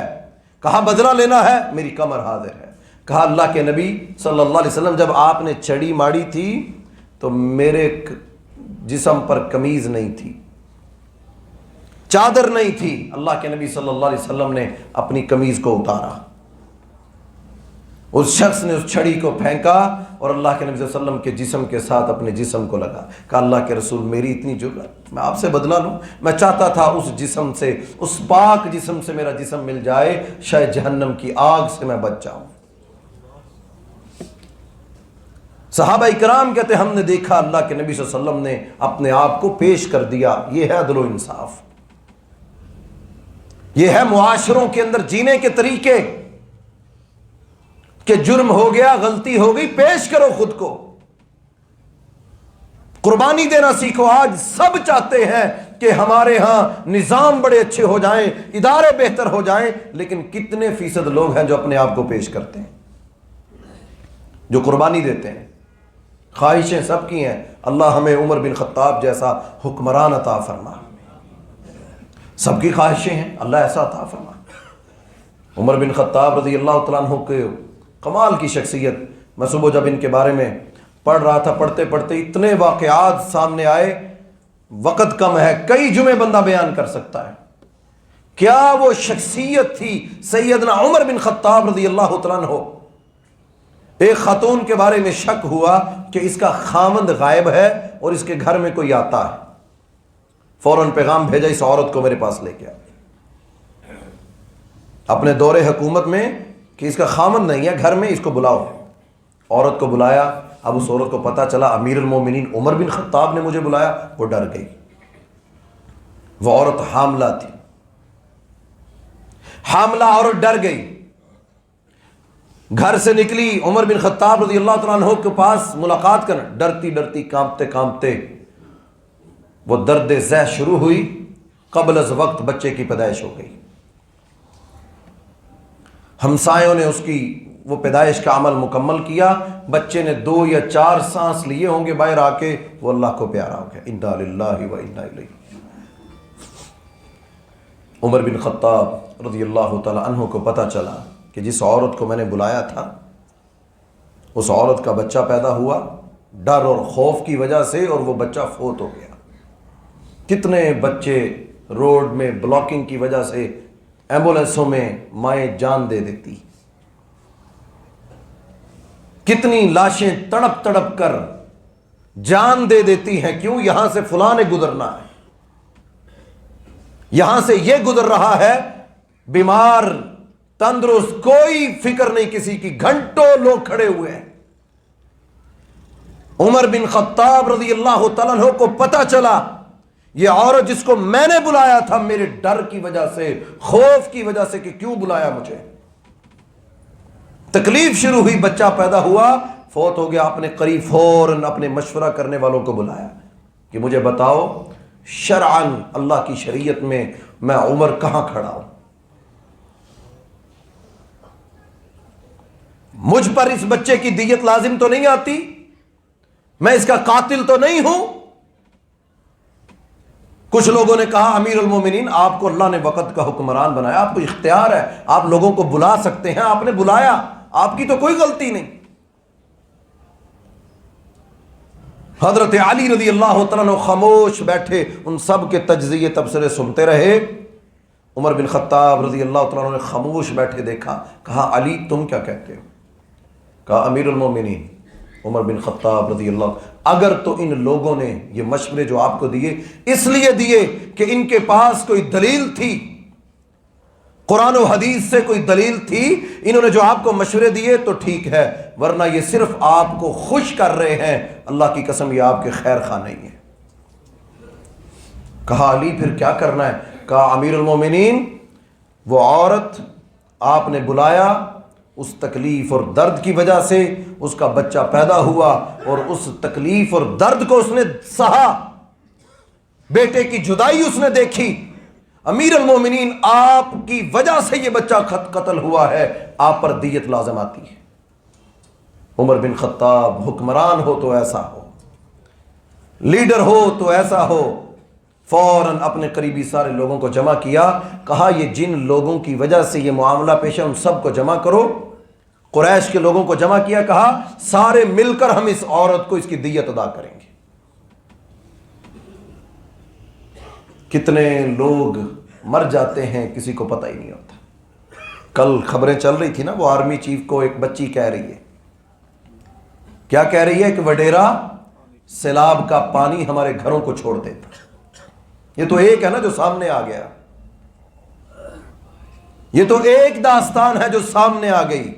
کہا بدلہ لینا ہے، میری کمر حاضر ہے۔ کہا اللہ کے نبی صلی اللہ علیہ وسلم جب آپ نے چھڑی ماری تھی تو میرے جسم پر قمیض نہیں تھی، چادر نہیں تھی۔ اللہ کے نبی صلی اللہ علیہ وسلم نے اپنی قمیض کو اتارا، اس شخص نے اس چھڑی کو پھینکا اور اللہ کے نبی صلی اللہ علیہ وسلم کے جسم کے ساتھ اپنے جسم کو لگا۔ کہا اللہ کے رسول میری اتنی جرأت، میں آپ سے بدلہ لوں؟ میں چاہتا تھا اس جسم سے، اس پاک جسم سے میرا جسم مل جائے، شاید جہنم کی آگ سے میں بچ جاؤں۔ صحابہ اکرام کہتے ہم نے دیکھا اللہ کے نبی صلی اللہ علیہ وسلم نے اپنے آپ کو پیش کر دیا۔ یہ ہے عدل و انصاف، یہ ہے معاشروں کے اندر جینے کے طریقے کہ جرم ہو گیا، غلطی ہو گئی، پیش کرو خود کو، قربانی دینا سیکھو۔ آج سب چاہتے ہیں کہ ہمارے ہاں نظام بڑے اچھے ہو جائیں، ادارے بہتر ہو جائیں، لیکن کتنے فیصد لوگ ہیں جو اپنے آپ کو پیش کرتے ہیں، جو قربانی دیتے ہیں؟ خواہشیں سب کی ہیں، اللہ ہمیں عمر بن خطاب جیسا حکمران عطا فرما۔ سب کی خواہشیں ہیں، اللہ ایسا عطا فرما۔ عمر بن خطاب رضی اللہ تعالیٰ عنہ کے کمال کی شخصیت، میں صبح جب ان کے بارے میں پڑھ رہا تھا، پڑھتے پڑھتے اتنے واقعات سامنے آئے، وقت کم ہے، کئی جمعے بندہ بیان کر سکتا ہے۔ کیا وہ شخصیت تھی سیدنا عمر بن خطاب رضی اللہ تعالیٰ عنہ۔ ایک خاتون کے بارے میں شک ہوا کہ اس کا خامند غائب ہے اور اس کے گھر میں کوئی آتا ہے، فوراً پیغام بھیجا اس عورت کو میرے پاس لے کے آ، اپنے دور حکومت میں کہ اس کا خامند نہیں ہے گھر میں، اس کو بلاؤ۔ عورت کو بلایا۔ اب اس عورت کو پتہ چلا امیر المومنین عمر بن خطاب نے مجھے بلایا، وہ ڈر گئی۔ وہ عورت حاملہ تھی، حاملہ عورت ڈر گئی، گھر سے نکلی عمر بن خطاب رضی اللہ تعالیٰ عنہ کے پاس ملاقات کرنا، ڈرتی ڈرتی کانپتے کانپتے وہ درد ذہ شروع ہوئی، قبل از وقت بچے کی پیدائش ہو گئی۔ ہمسایوں نے اس کی وہ پیدائش کا عمل مکمل کیا، بچے نے 2 یا 4 سانس لیے ہوں گے باہر آ کے، وہ اللہ کو پیارا ہو گیا۔ انا للہ و انا الیہ۔ عمر بن خطاب رضی اللہ تعالی عنہ کو پتہ چلا کہ جس عورت کو میں نے بلایا تھا اس عورت کا بچہ پیدا ہوا، ڈر اور خوف کی وجہ سے، اور وہ بچہ فوت ہو گیا۔ کتنے بچے روڈ میں بلاکنگ کی وجہ سے ایمبولینسوں میں مائیں جان دے دیتی، کتنی لاشیں تڑپ تڑپ کر جان دے دیتی ہیں، کیوں؟ یہاں سے فلاں نے گزرنا ہے، یہاں سے یہ گزر رہا ہے، بیمار تندرست، کوئی فکر نہیں کسی کی، گھنٹوں لوگ کھڑے ہوئے ہیں۔ عمر بن خطاب رضی اللہ تعالیٰ عنہ کو پتہ چلا یہ عورت جس کو میں نے بلایا تھا، میرے ڈر کی وجہ سے، خوف کی وجہ سے کہ کیوں بلایا مجھے، تکلیف شروع ہوئی، بچہ پیدا ہوا، فوت ہو گیا، اپنے قریب فوراً اپنے مشورہ کرنے والوں کو بلایا کہ مجھے بتاؤ شرعاً اللہ کی شریعت میں عمر کہاں کھڑا ہوں، مجھ پر اس بچے کی دیت لازم تو نہیں آتی، میں اس کا قاتل تو نہیں ہوں۔ کچھ لوگوں نے کہا امیر المومنین آپ کو اللہ نے وقت کا حکمران بنایا، آپ کو اختیار ہے، آپ لوگوں کو بلا سکتے ہیں، آپ نے بلایا، آپ کی تو کوئی غلطی نہیں۔ حضرت علی رضی اللہ تعالیٰ عنہ خاموش بیٹھے، ان سب کے تجزیے تبصرے سنتے رہے۔ عمر بن خطاب رضی اللہ تعالیٰ عنہ نے خاموش بیٹھے دیکھا، کہا علی تم کیا کہتے ہو؟ کہا امیر المومنین عمر بن خطاب رضی اللہ، اگر تو ان لوگوں نے یہ مشورے جو آپ کو دیے اس لیے دیے کہ ان کے پاس کوئی دلیل تھی، قرآن و حدیث سے کوئی دلیل تھی، انہوں نے جو آپ کو مشورے دیے تو ٹھیک ہے، ورنہ یہ صرف آپ کو خوش کر رہے ہیں، اللہ کی قسم یہ آپ کے خیر خواہ نہیں ہے۔ کہا علی پھر کیا کرنا ہے؟ کہا امیر المومنین وہ عورت آپ نے بلایا، اس تکلیف اور درد کی وجہ سے اس کا بچہ پیدا ہوا، اور اس تکلیف اور درد کو اس نے سہا، بیٹے کی جدائی اس نے دیکھی، امیر المومنین آپ کی وجہ سے یہ بچہ قتل ہوا ہے، آپ پر دیت لازم آتی ہے۔ عمر بن خطاب حکمران ہو تو ایسا ہو، لیڈر ہو تو ایسا ہو، فوراً اپنے قریبی سارے لوگوں کو جمع کیا، کہا یہ جن لوگوں کی وجہ سے یہ معاملہ پیش ہے ان سب کو جمع کرو۔ قریش کے لوگوں کو جمع کیا، کہا سارے مل کر ہم اس عورت کو اس کی دیت ادا کریں گے۔ کتنے لوگ مر جاتے ہیں کسی کو پتہ ہی نہیں ہوتا۔ کل خبریں چل رہی تھی نا، وہ آرمی چیف کو ایک بچی کہہ رہی ہے، کیا کہہ رہی ہے کہ وڈیرا سیلاب کا پانی ہمارے گھروں کو چھوڑ دیتا۔ یہ تو ایک ہے نا جو سامنے آ گیا، یہ تو ایک داستان ہے جو سامنے آ گئی،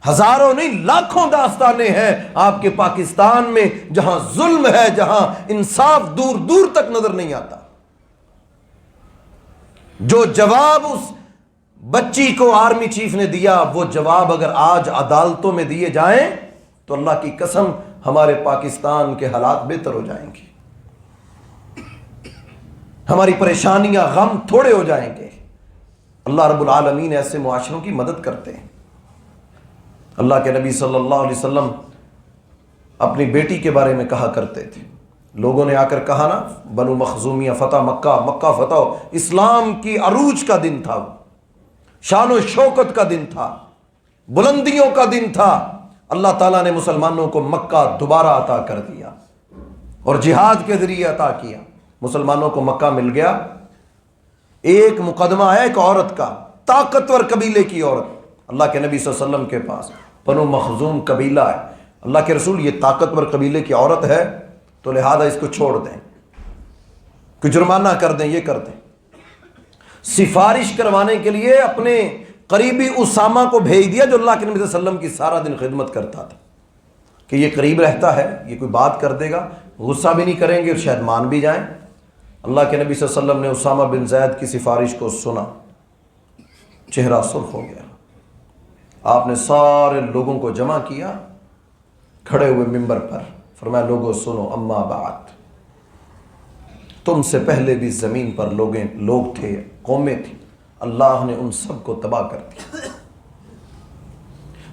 ہزاروں نہیں لاکھوں داستانیں ہیں آپ کے پاکستان میں جہاں ظلم ہے، جہاں انصاف دور دور تک نظر نہیں آتا۔ جو جواب اس بچی کو آرمی چیف نے دیا، وہ جواب اگر آج عدالتوں میں دیے جائیں تو اللہ کی قسم ہمارے پاکستان کے حالات بہتر ہو جائیں گے، ہماری پریشانیاں غم تھوڑے ہو جائیں گے۔ اللہ رب العالمین ایسے معاشروں کی مدد کرتے ہیں۔ اللہ کے نبی صلی اللہ علیہ وسلم اپنی بیٹی کے بارے میں کہا کرتے تھے، لوگوں نے آ کر کہا نا بنو مخزومیہ فتح مکہ، مکہ فتح، اسلام کی عروج کا دن تھا، شان و شوکت کا دن تھا، بلندیوں کا دن تھا، اللہ تعالیٰ نے مسلمانوں کو مکہ دوبارہ عطا کر دیا اور جہاد کے ذریعے عطا کیا، مسلمانوں کو مکہ مل گیا۔ ایک مقدمہ ہے ایک عورت کا، طاقتور قبیلے کی عورت، اللہ کے نبی صلی اللہ علیہ وسلم کے پاس، بنو مخزوم قبیلہ ہے، اللہ کے رسول یہ طاقتور قبیلے کی عورت ہے تو لہذا اس کو چھوڑ دیں، کوئی جرمانہ کر دیں، یہ کر دیں۔ سفارش کروانے کے لیے اپنے قریبی اسامہ کو بھیج دیا جو اللہ کے نبی صلی اللہ علیہ وسلم کی سارا دن خدمت کرتا تھا، کہ یہ قریب رہتا ہے، یہ کوئی بات کر دے گا، غصہ بھی نہیں کریں گے اور شاید مان بھی جائیں۔ اللہ کے نبی صلی اللہ علیہ وسلم نے اسامہ بن زید کی سفارش کو سنا، چہرہ سرخ ہو گیا، آپ نے سارے لوگوں کو جمع کیا، کھڑے ہوئے منبر پر فرمایا لوگوں سنو، اما بعد، تم سے پہلے بھی زمین پر لوگ تھے، قومیں تھیں، اللہ نے ان سب کو تباہ کر دیا۔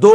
2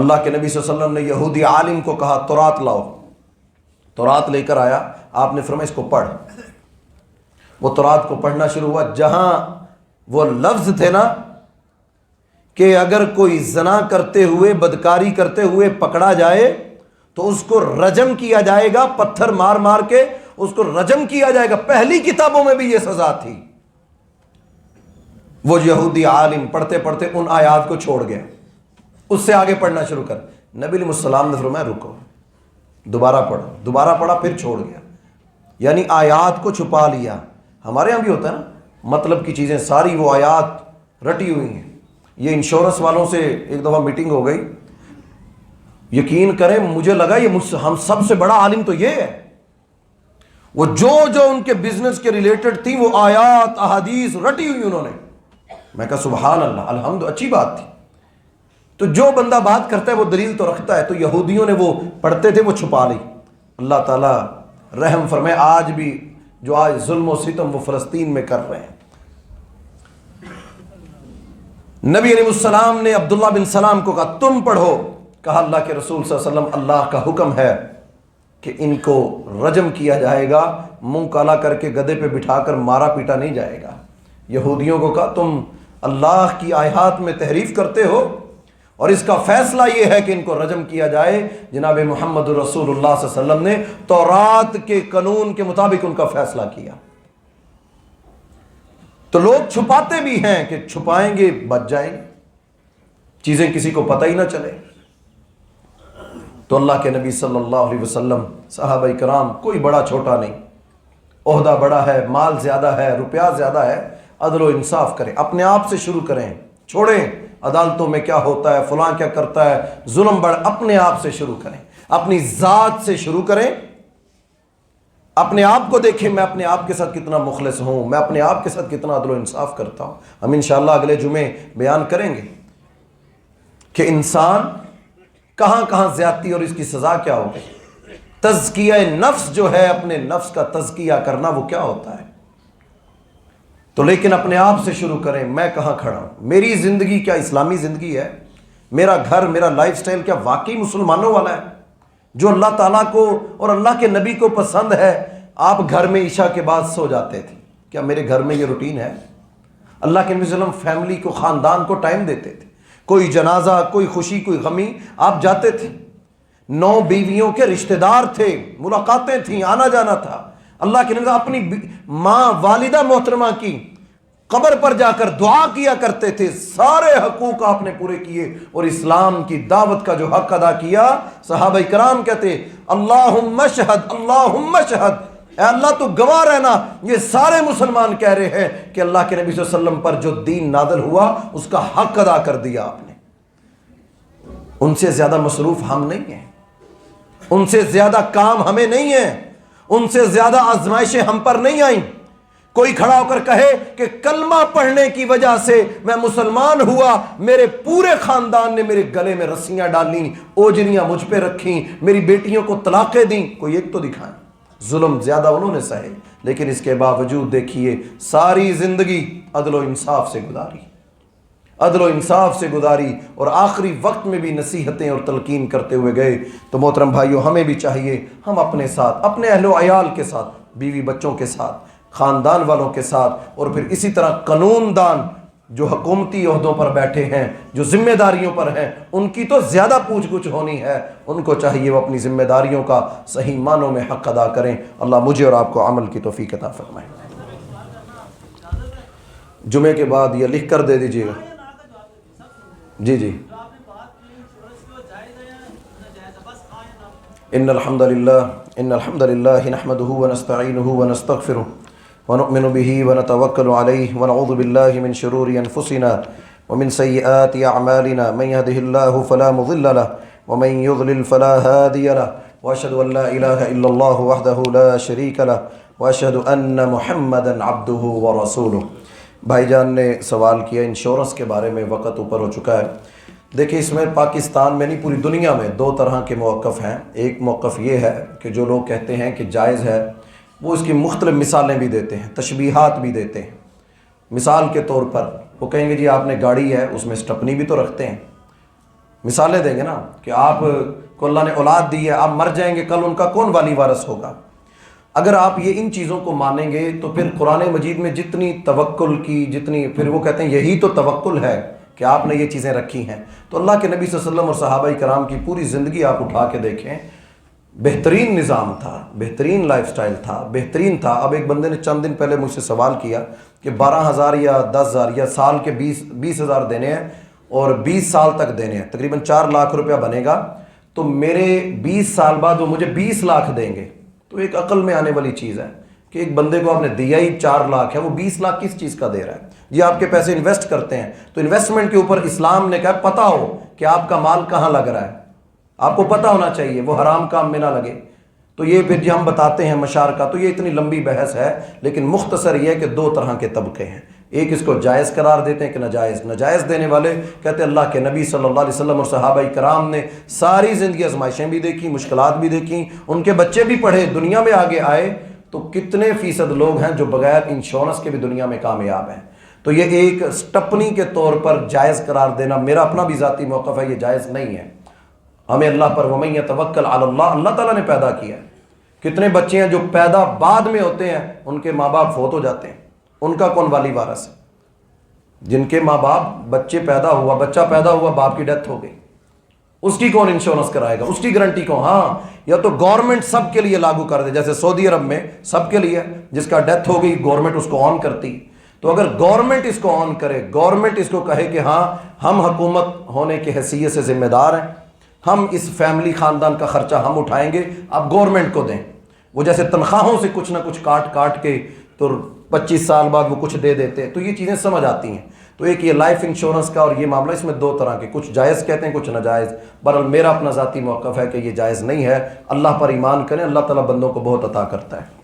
اللہ کے نبی صلی اللہ علیہ وسلم نے یہودی عالم کو کہا تورات لاؤ، تورات لے کر آیا، آپ نے فرمایا اس کو پڑھ۔ وہ تورات کو پڑھنا شروع ہوا، جہاں وہ لفظ تھے نا کہ اگر کوئی زنا کرتے ہوئے، بدکاری کرتے ہوئے پکڑا جائے تو اس کو رجم کیا جائے گا، پتھر مار مار کے اس کو رجم کیا جائے گا، پہلی کتابوں میں بھی یہ سزا تھی۔ وہ یہودی عالم پڑھتے پڑھتے ان آیات کو چھوڑ گیا، اس سے آگے پڑھنا شروع کر۔ نبی علیہ السلام نے فرمایا رکو، دوبارہ پڑھو، دوبارہ پڑھا، پھر چھوڑ گیا، یعنی آیات کو چھپا لیا۔ ہمارے ہاں بھی ہوتا ہے نا، مطلب کی چیزیں ساری وہ آیات رٹی ہوئی ہیں۔ یہ انشورنس والوں سے ایک دفعہ میٹنگ ہو گئی، یقین کریں مجھے لگا یہ ہم سب سے بڑا عالم تو یہ ہے، وہ جو ان کے بزنس کے ریلیٹڈ تھی وہ آیات احادیث رٹی ہوئی انہوں نے۔ میں کہا سبحان اللہ، الحمد، اچھی بات تھی۔ تو جو بندہ بات کرتا ہے وہ دلیل تو رکھتا ہے، تو یہودیوں نے وہ پڑھتے تھے وہ چھپا لی۔ اللہ تعالیٰ رحم فرمائے، آج بھی جو آج ظلم و ستم وہ فلسطین میں کر رہے ہیں۔ نبی علیہ السلام نے عبداللہ بن سلام کو کہا تم پڑھو، کہا اللہ کے رسول صلی اللہ علیہ وسلم اللہ کا حکم ہے کہ ان کو رجم کیا جائے گا، منہ کالا کر کے گدھے پہ بٹھا کر مارا پیٹا نہیں جائے گا۔ یہودیوں کو کہا تم اللہ کی آیات میں تحریف کرتے ہو اور اس کا فیصلہ یہ ہے کہ ان کو رجم کیا جائے۔ جناب محمد رسول اللہ صلی اللہ علیہ وسلم نے تورات کے قانون کے مطابق ان کا فیصلہ کیا۔ تو لوگ چھپاتے بھی ہیں کہ چھپائیں گے بچ جائیں گے، چیزیں کسی کو پتہ ہی نہ چلے۔ تو اللہ کے نبی صلی اللہ علیہ وسلم، صحابہ کرام، کوئی بڑا چھوٹا نہیں، عہدہ بڑا ہے، مال زیادہ ہے، روپیہ زیادہ ہے، عدل و انصاف کریں، اپنے آپ سے شروع کریں، چھوڑیں عدالتوں میں کیا ہوتا ہے، فلاں کیا کرتا ہے، ظلم بڑھ، اپنے آپ سے شروع کریں، اپنی ذات سے شروع کریں، اپنے آپ کو دیکھیں میں اپنے آپ کے ساتھ کتنا مخلص ہوں، میں اپنے آپ کے ساتھ کتنا عدل و انصاف کرتا ہوں۔ ہم انشاءاللہ اگلے جمعے بیان کریں گے کہ انسان کہاں کہاں زیادتی اور اس کی سزا کیا ہوگی۔ تزکیہ نفس جو ہے، اپنے نفس کا تزکیہ کرنا، وہ کیا ہوتا ہے۔ تو لیکن اپنے آپ سے شروع کریں، میں کہاں کھڑا ہوں، میری زندگی کیا اسلامی زندگی ہے، میرا گھر، میرا لائف سٹائل کیا واقعی مسلمانوں والا ہے جو اللہ تعالیٰ کو اور اللہ کے نبی کو پسند ہے۔ آپ گھر میں عشاء کے بعد سو جاتے تھے، کیا میرے گھر میں یہ روٹین ہے؟ اللہ کے نبی صلی اللہ علیہ وسلم فیملی کو، خاندان کو ٹائم دیتے تھے، کوئی جنازہ، کوئی خوشی، کوئی غمی، آپ جاتے تھے۔ 9 بیویوں کے رشتہ دار تھے، ملاقاتیں تھیں، آنا جانا تھا۔ اللہ کے نبی اپنی ماں والدہ محترمہ کی قبر پر جا کر دعا کیا کرتے تھے، سارے حقوق آپ نے پورے کیے اور اسلام کی دعوت کا جو حق ادا کیا۔ صحابہ کرام کہتے اللہم اشہد، اللہم اشہد، اے اللہ تو گواہ رہنا، یہ سارے مسلمان کہہ رہے ہیں کہ اللہ کے نبی صلی اللہ علیہ وسلم پر جو دین نازل ہوا اس کا حق ادا کر دیا آپ نے۔ ان سے زیادہ مصروف ہم نہیں ہیں، ان سے زیادہ کام ہمیں نہیں ہیں، ان سے زیادہ آزمائشیں ہم پر نہیں آئیں۔ کوئی کھڑا ہو کر کہے کہ کلمہ پڑھنے کی وجہ سے میں مسلمان ہوا، میرے پورے خاندان نے میرے گلے میں رسیاں ڈالیں، اوجریاں مجھ پہ رکھیں، میری بیٹیوں کو طلاقیں دیں، کوئی ایک تو دکھائیں۔ ظلم زیادہ انہوں نے سہے، لیکن اس کے باوجود دیکھیے ساری زندگی عدل و انصاف سے گزاری، عدل و انصاف سے گزاری، اور آخری وقت میں بھی نصیحتیں اور تلقین کرتے ہوئے گئے۔ تو محترم بھائیوں، ہمیں بھی چاہیے ہم اپنے ساتھ، اپنے اہل و عیال کے ساتھ، بیوی بچوں کے ساتھ، خاندان والوں کے ساتھ، اور پھر اسی طرح قانون دان جو حکومتی عہدوں پر بیٹھے ہیں، جو ذمہ داریوں پر ہیں، ان کی تو زیادہ پوچھ گچھ ہونی ہے۔ ان کو چاہیے وہ اپنی ذمہ داریوں کا صحیح معنوں میں حق ادا کریں۔ اللہ مجھے اور آپ کو عمل کی توفیق عطا فرمائے۔ جمعے کے بعد یہ لکھ کر دے دیجیے گا۔ جی ان الحمد للہ نحمده ونستعینه ونستغفره ونؤمن به ونتوکل علیہ ونعوذ باللہ من شرور انفسنا ومن سیئات اعمالنا، من يهده الله فلا مضل له ومن يضلل فلا هادي له، واشهد ان لا الہ الا اللہ وحدہ لا شریک له، واشهد ان محمدا عبدہ ورسولہ۔ بھائی جان نے سوال کیا انشورنس کے بارے میں، وقت اوپر ہو چکا ہے۔ دیکھیں اس میں پاکستان میں نہیں، پوری دنیا میں 2 طرح کے موقف ہیں۔ ایک موقف یہ ہے کہ جو لوگ کہتے ہیں کہ جائز ہے، وہ اس کی مختلف مثالیں بھی دیتے ہیں، تشبیہات بھی دیتے ہیں۔ مثال کے طور پر وہ کہیں گے جی آپ نے گاڑی ہے، اس میں سٹپنی بھی تو رکھتے ہیں، مثالیں دیں گے نا کہ آپ کو اللہ نے اولاد دی ہے، آپ مر جائیں گے، کل ان کا کون والی وارث ہوگا؟ اگر آپ یہ ان چیزوں کو مانیں گے تو پھر قرآن مجید میں جتنی توکل کی، جتنی پھر وہ کہتے ہیں یہی تو توکل ہے کہ آپ نے یہ چیزیں رکھی ہیں۔ تو اللہ کے نبی صلی اللہ علیہ وسلم اور صحابہ کرام کی پوری زندگی آپ اٹھا کے دیکھیں، بہترین نظام تھا، بہترین لائف سٹائل تھا، بہترین تھا۔ اب ایک بندے نے چند دن پہلے مجھ سے سوال کیا کہ 12,000 یا 10,000 یا سال کے 20,000 دینے ہیں اور 20 سال تک دینے ہیں، تقریباً 4 لاکھ روپیہ بنے گا، تو میرے 20 سال بعد وہ مجھے 20 لاکھ دیں گے۔ تو ایک عقل میں آنے والی چیز ہے کہ ایک بندے کو آپ نے دیا ہی 4 لاکھ ہے، وہ 20 لاکھ کس چیز کا دے رہا ہے؟ یہ آپ کے پیسے انویسٹ کرتے ہیں تو انویسٹمنٹ کے اوپر اسلام نے کہا پتہ ہو کہ آپ کا مال کہاں لگ رہا ہے، آپ کو پتہ ہونا چاہیے، وہ حرام کام میں نہ لگے۔ تو یہ پھر جو ہم بتاتے ہیں مشارکہ، تو یہ اتنی لمبی بحث ہے، لیکن مختصر یہ ہے کہ 2 طرح کے طبقے ہیں، ایک اس کو جائز قرار دیتے ہیں کہ ناجائز۔ ناجائز دینے والے کہتے ہیں اللہ کے نبی صلی اللہ علیہ وسلم اور صحابہ کرام نے ساری زندگی آزمائشیں بھی دیکھی، مشکلات بھی دیکھی، ان کے بچے بھی پڑھے، دنیا میں آگے آئے، تو کتنے فیصد لوگ ہیں جو بغیر انشورنس کے بھی دنیا میں کامیاب ہیں۔ تو یہ ایک سٹپنی کے طور پر جائز قرار دینا میرا اپنا بھی ذاتی موقف ہے، یہ جائز نہیں ہے۔ ہمیں اللہ پر وَمَن يَتَوَكَّلْ عَلَى اللَّهِ، اللہ تعالیٰ نے پیدا کیا ہے۔ کتنے بچے ہیں جو پیدا بعد میں ہوتے ہیں، ان کے ماں باپ فوت ہو جاتے ہیں، ان کا کون والی وارث ہے؟ جن کے ماں باپ بچہ پیدا ہوا باپ کی ڈیتھ ہو گئی، اس کی کون انشورنس کرائے گا؟ اس کی گارنٹی کون؟ ہاں، یا تو گورنمنٹ سب کے لیے لاگو کر دے، جیسے سعودی عرب میں سب کے لیے، جس کا ڈیتھ ہو گئی گورنمنٹ اس کو آن کرتی۔ تو اگر گورنمنٹ اس کو آن کرے، گورنمنٹ اس کو کہے کہ ہاں ہم حکومت ہونے کی حیثیت سے ذمہ دار ہیں، ہم اس فیملی خاندان کا خرچہ ہم اٹھائیں گے، آپ گورنمنٹ کو دیں۔ وہ جیسے تنخواہوں سے کچھ نہ کچھ کاٹ کے تو 25 سال بعد وہ کچھ دے دیتے، تو یہ چیزیں سمجھ آتی ہیں۔ تو ایک یہ لائف انشورنس کا اور یہ معاملہ، اس میں 2 طرح کے، کچھ جائز کہتے ہیں کچھ ناجائز۔ بہرحال میرا اپنا ذاتی موقف ہے کہ یہ جائز نہیں ہے۔ اللہ پر ایمان کریں، اللہ تعالیٰ بندوں کو بہت عطا کرتا ہے۔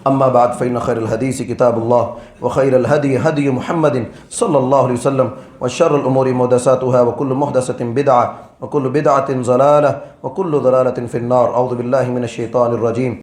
اما بعد فإن خير الحديث كتاب الله وخير الهدي هدي محمد صلى الله عليه وسلم وشر الأمور محدثاتها وكل محدثة بدعة وكل بدعة ضلالة وكل ضلالة في النار۔ أعوذ بالله من الشيطان الرجيم۔